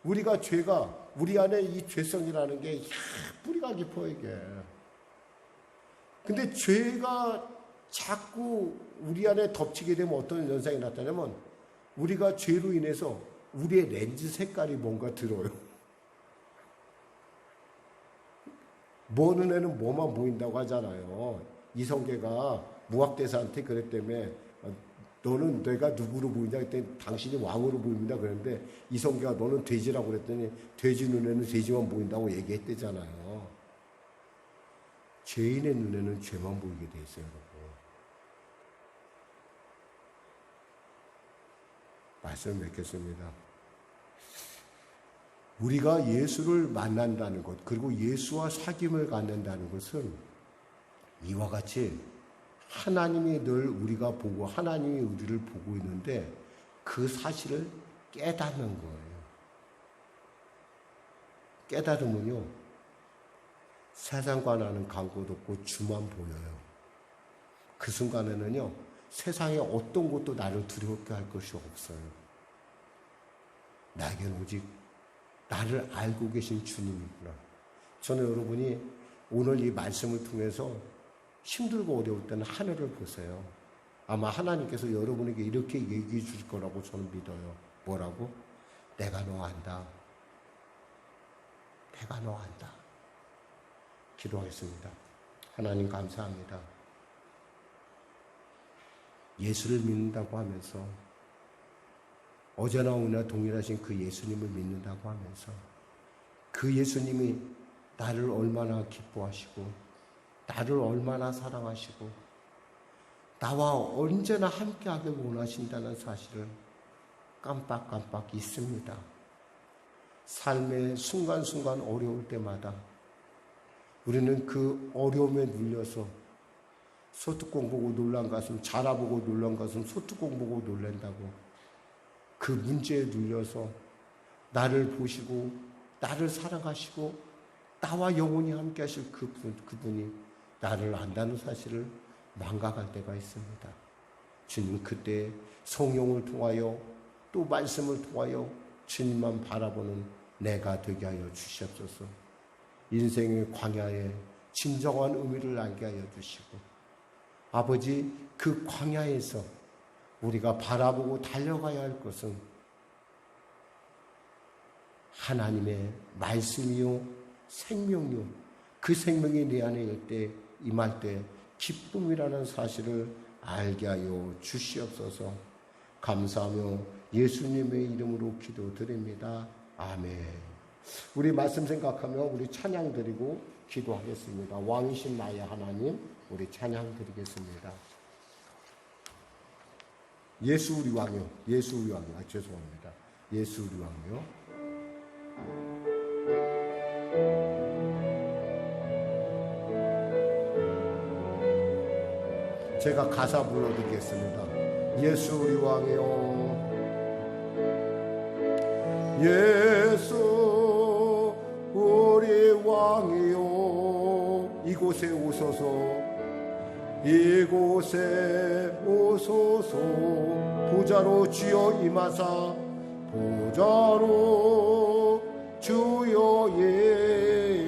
우리가 죄가 우리 안에 이 죄성이라는 게 뿌리가 깊어 이게. 근데 죄가 자꾸 우리 안에 덮치게 되면 어떤 현상이 나타나면 우리가 죄로 인해서 우리의 렌즈 색깔이 뭔가 들어요. 뭐 눈에는 뭐만 보인다고 하잖아요. 이성계가 무학대사한테 그랬다며 너는 내가 누구로 보인다 그랬더니 당신이 왕으로 보입니다 그랬는데 이성계가 너는 돼지라고 그랬더니 돼지 눈에는 돼지만 보인다고 얘기했대잖아요. 죄인의 눈에는 죄만 보이게 돼 있어요. 여러분. 말씀을 맺겠습니다. 우리가 예수를 만난다는 것, 그리고 예수와 사귐을 갖는다는 것은 이와 같이 하나님이 늘 우리가 보고 하나님이 우리를 보고 있는데 그 사실을 깨닫는 거예요. 깨달으면요, 세상과 나는 관계도 없고 주만 보여요. 그 순간에는요, 세상에 어떤 것도 나를 두렵게 할 것이 없어요. 나에겐 오직 나를 알고 계신 주님이구나. 저는 여러분이 오늘 이 말씀을 통해서 힘들고 어려울 때는 하늘을 보세요. 아마 하나님께서 여러분에게 이렇게 얘기해 줄 거라고 저는 믿어요. 뭐라고? 내가 너 안다. 내가 너 안다. 기도하겠습니다. 하나님 감사합니다. 예수를 믿는다고 하면서 어제나 오늘 동일하신 그 예수님을 믿는다고 하면서 그 예수님이 나를 얼마나 기뻐하시고 나를 얼마나 사랑하시고 나와 언제나 함께하길 원하신다는 사실을 깜빡깜빡 잊습니다. 삶의 순간순간 어려울 때마다 우리는 그 어려움에 눌려서 소뚜껑 보고 놀란 가슴, 자라보고 놀란 가슴, 소뚜껑 보고 놀란다고 그 문제에 눌려서 나를 보시고 나를 사랑하시고 나와 영원히 함께 하실 그분이 나를 안다는 사실을 망각할 때가 있습니다. 주님, 그때 성령을 통하여 또 말씀을 통하여 주님만 바라보는 내가 되게 하여 주시옵소서. 인생의 광야에 진정한 의미를 알게 하여 주시고, 아버지, 그 광야에서 우리가 바라보고 달려가야 할 것은 하나님의 말씀이요 생명이요, 그 생명이 내 안에 임할 때 기쁨이라는 사실을 알게 하여 주시옵소서. 감사하며 예수님의 이름으로 기도드립니다. 아멘. 우리 말씀 생각하며 우리 찬양 드리고 기도하겠습니다. 왕이신 나의 하나님, 우리 찬양 드리겠습니다. 예수 우리 왕이요, 예수 우리 왕이요. 죄송합니다. 예수 우리 왕이요. 제가 가사 불러드리겠습니다. 예수 우리 왕이요, 예수 우리 왕이요, 이곳에 오소서, 이곳에 오소서. 보좌로 주여 임하사, 보좌로 주여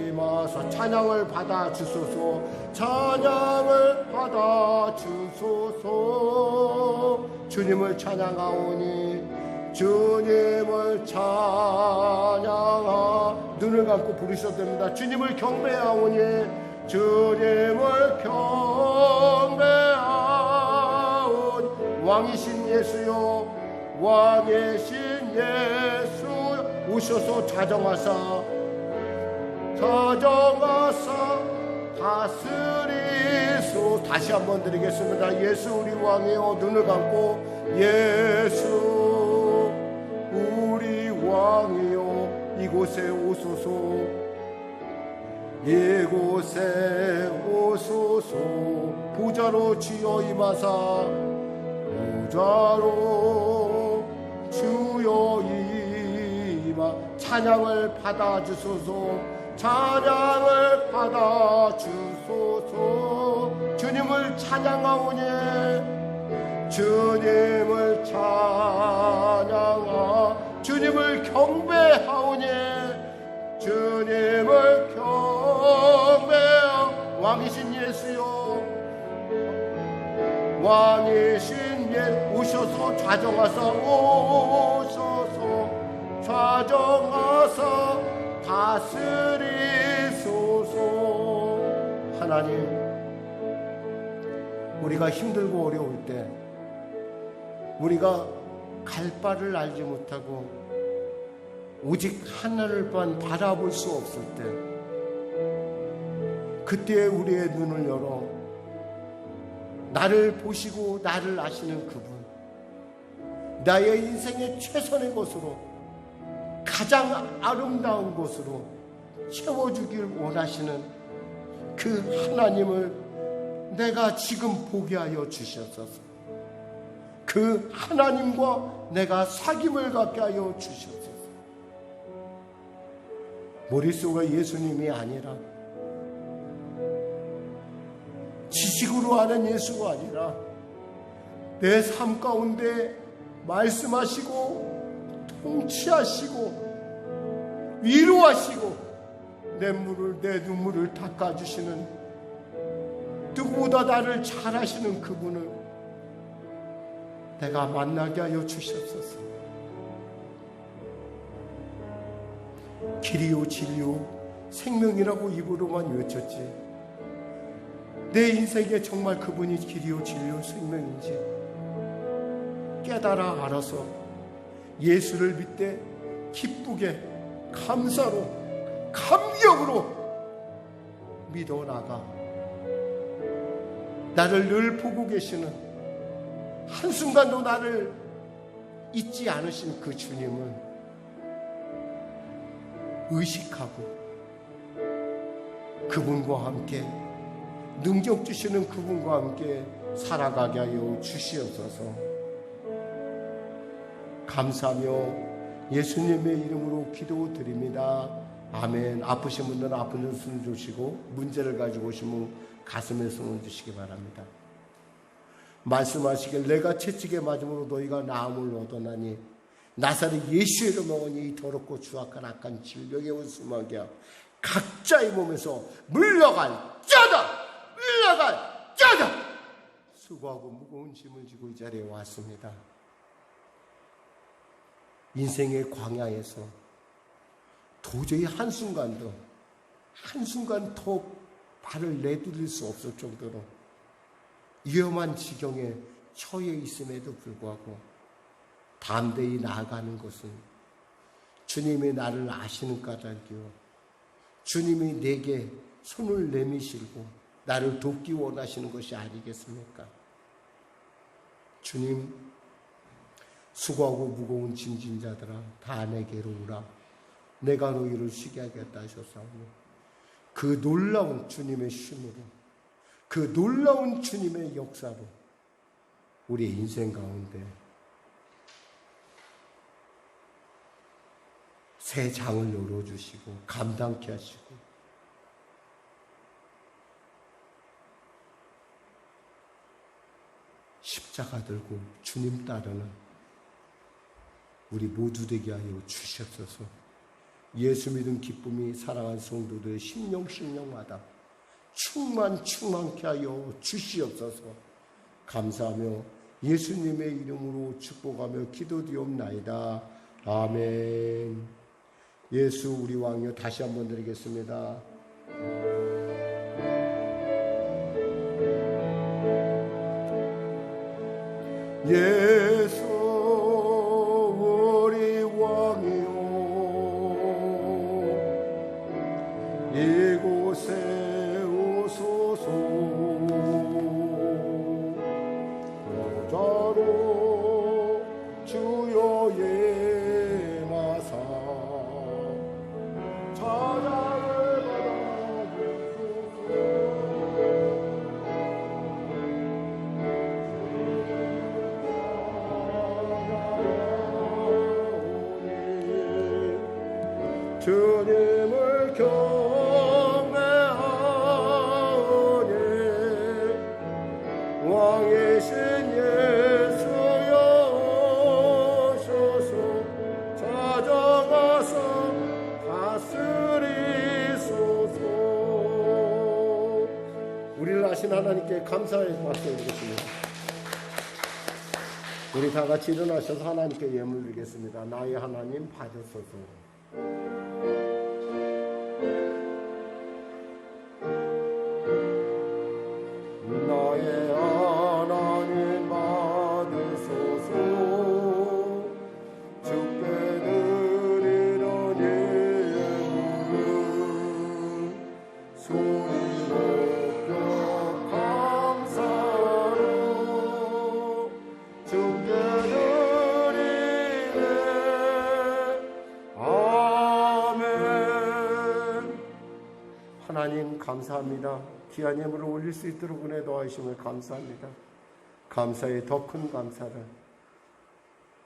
임하사. 찬양을 받아 주소서, 찬양을 받아 주소서. 주님을 찬양하오니, 주님을 찬양하. 눈을 감고 부르셔도 됩니다. 주님을 경배하오니, 주님을 경배하오니. 왕이신 예수여, 왕이신 예수 오셔서 자정하사, 자정하사 다스리소. 다시 한번 드리겠습니다. 예수 우리 왕이여, 눈을 감고 예수 우리 왕이여, 이곳에 오소서, 이곳에 오소서. 보좌로 주여 임하사, 보좌로 주여 임하. 찬양을 받아 주소서, 찬양을 받아 주소서. 주님을 찬양하오니, 주님을 찬양하. 주님을 경배하오니, 주님을 경배하. 왕이신 예수여, 왕이신 예 오셔서 좌정하사, 오셔서 좌정하사 다스리소서. 하나님, 우리가 힘들고 어려울 때, 우리가 갈 바를 알지 못하고 오직 하늘만 바라볼 수 없을 때, 그때 우리의 눈을 열어 나를 보시고 나를 아시는 그분, 나의 인생의 최선의 것으로, 가장 아름다운 것으로 채워주길 원하시는 그 하나님을 내가 지금 보게 하여 주셨소서. 그 하나님과 내가 사귐을 갖게 하여 주셨소서. 머릿속에 예수님이 아니라, 지식으로 아는 예수가 아니라, 내 삶 가운데 말씀하시고 통치하시고 위로하시고 내 눈물을 닦아주시는, 누구보다 나를 잘 아시는 그분을 내가 만나게 하여 주시옵소서. 길이요 진리요 생명이라고 입으로만 외쳤지, 내 인생에 정말 그분이 길이요 진리요 생명인지 깨달아 알아서 예수를 믿되 기쁘게 감사로 감격으로 믿어 나가, 나를 늘 보고 계시는, 한순간도 나를 잊지 않으신 그 주님을 의식하고 그분과 함께, 능력 주시는 그분과 함께 살아가게 하여 주시옵소서. 감사하며 예수님의 이름으로 기도드립니다. 아멘. 아프신 분들은 아픈 손 주시고, 문제를 가지고 오시면 가슴에 손을 주시기 바랍니다. 말씀하시길, 내가 채찍에 맞음으로 너희가 나음을 얻어나니, 나사렛 예수의 이름으로 이 더럽고 추악한 악한 질병의 원수마귀야, 각자의 몸에서 물러갈 짜다! 나가! 짜다! 수고하고 무거운 짐을 지고 이 자리에 왔습니다. 인생의 광야에서 도저히 한순간 더 발을 내디딜 수 없을 정도로 위험한 지경에 처해 있음에도 불구하고 담대히 나아가는 것은 주님이 나를 아시는 까닭이요, 주님이 내게 손을 내미시고 나를 돕기 원하시는 것이 아니겠습니까? 주님, 수고하고 무거운 짐진 자들아 다 내게로 오라. 내가 너희를 쉬게 하겠다 하셨사오니 그 놀라운 주님의 쉼으로, 그 놀라운 주님의 역사로 우리의 인생 가운데 새 장을 열어주시고 감당케 하시고 십자가 들고 주님 따르는 우리 모두 되게 하여 주시옵소서. 예수 믿음 기쁨이 사랑하는 성도들의 심령마다 충만케 하여 주시옵소서. 감사하며 예수님의 이름으로 축복하며 기도드리옵나이다. 아멘. 예수 우리 왕이여 다시 한번 드리겠습니다. 예수 우리 왕이여 이곳에 오소서. 여자로 주여 예마사 찬양을 받아주소서. 주님을 경배하오니 왕이신 예수여 오소서. 찾아가서 다스리소서. 우리를 아신 하나님께 감사의 박수 드리겠습니다. 우리 다 같이 일어나셔서 하나님께 예물 드리겠습니다. 나의 하나님 받으소서. 나의 하나님 받으소서. 주께 드리는 예물은 소리 높여 감사로 주께 드리네. 아멘. 하나님 감사합니다. 귀한 예물을 올릴 수 있도록 은혜 도와주심을 감사합니다. 감사의 더 큰 감사를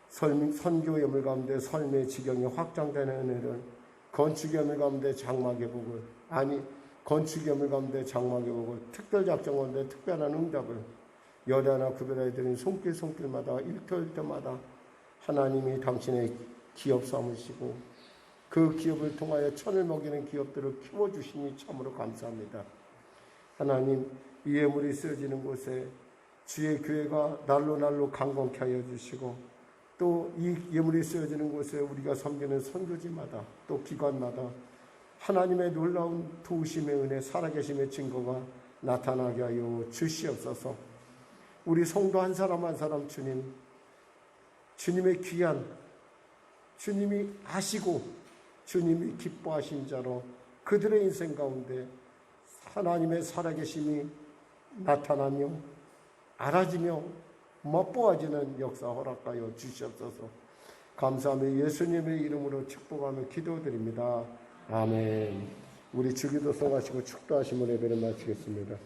선교 예물 가운데 삶의 지경이 확장되는 은혜를, 건축 예물 가운데 장막의 복을, 건축 예물 가운데 장막의 복을, 특별작전 가운데 특별한 응답을 여자나 구별해 드린 손길마다 일터마다 하나님이 당신의 기업 삼으시고 그 기업을 통하여 천을 먹이는 기업들을 키워주시니 참으로 감사합니다. 하나님, 이 예물이 쓰여지는 곳에 주의 교회가 날로 강건케 하여 주시고, 또 이 예물이 쓰여지는 곳에 우리가 섬기는 선교지마다 또 기관마다 하나님의 놀라운 도우심의 은혜, 살아계심의 증거가 나타나게 하여 주시옵소서. 우리 성도 한 사람 한 사람 주님의 귀한, 주님이 아시고 주님이 기뻐하신 자로 그들의 인생 가운데 하나님의 살아계심이 나타나며 알아지며 멋보아지는 역사 허락하여 주시옵소서. 감사하며 예수님의 이름으로 축복하며 기도드립니다. 아멘. 우리 주기도 성하시고 축도하시면 예배를 마치겠습니다.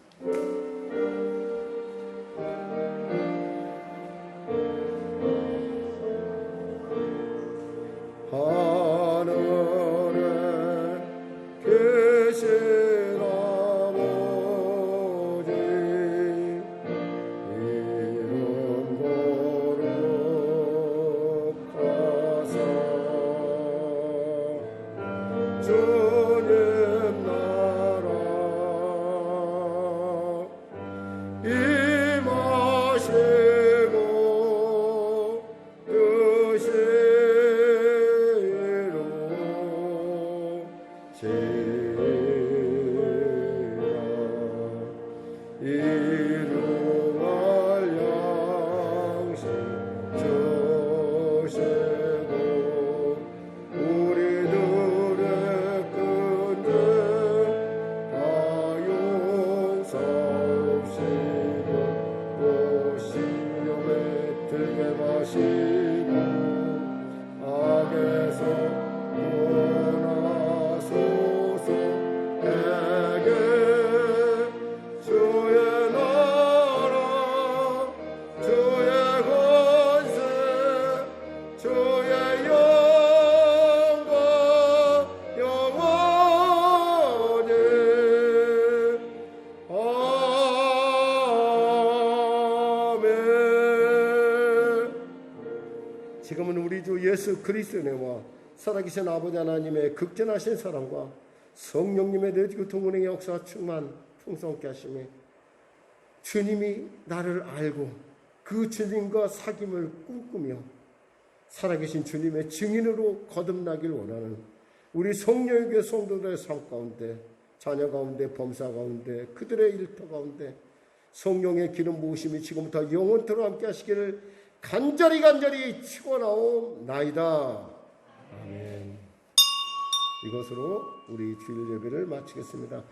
주님 나라 주 예수 그리스도의 은혜와 살아계신 아버지 하나님의 극진하신 사랑과 성령님의 내주 동운의 역사 충만 풍성케 하시며 주님이 나를 알고 그 주님과 사귐을 꿈꾸며 살아계신 주님의 증인으로 거듭나길 원하는 우리 성령의 성도들의 삶 가운데, 자녀 가운데, 범사 가운데, 그들의 일터 가운데 성령의 기름 부으심이 지금부터 영원토록 함께 하시기를 간절히 축원하옵나이다. 아멘. 이것으로 우리 주일 예배를 마치겠습니다.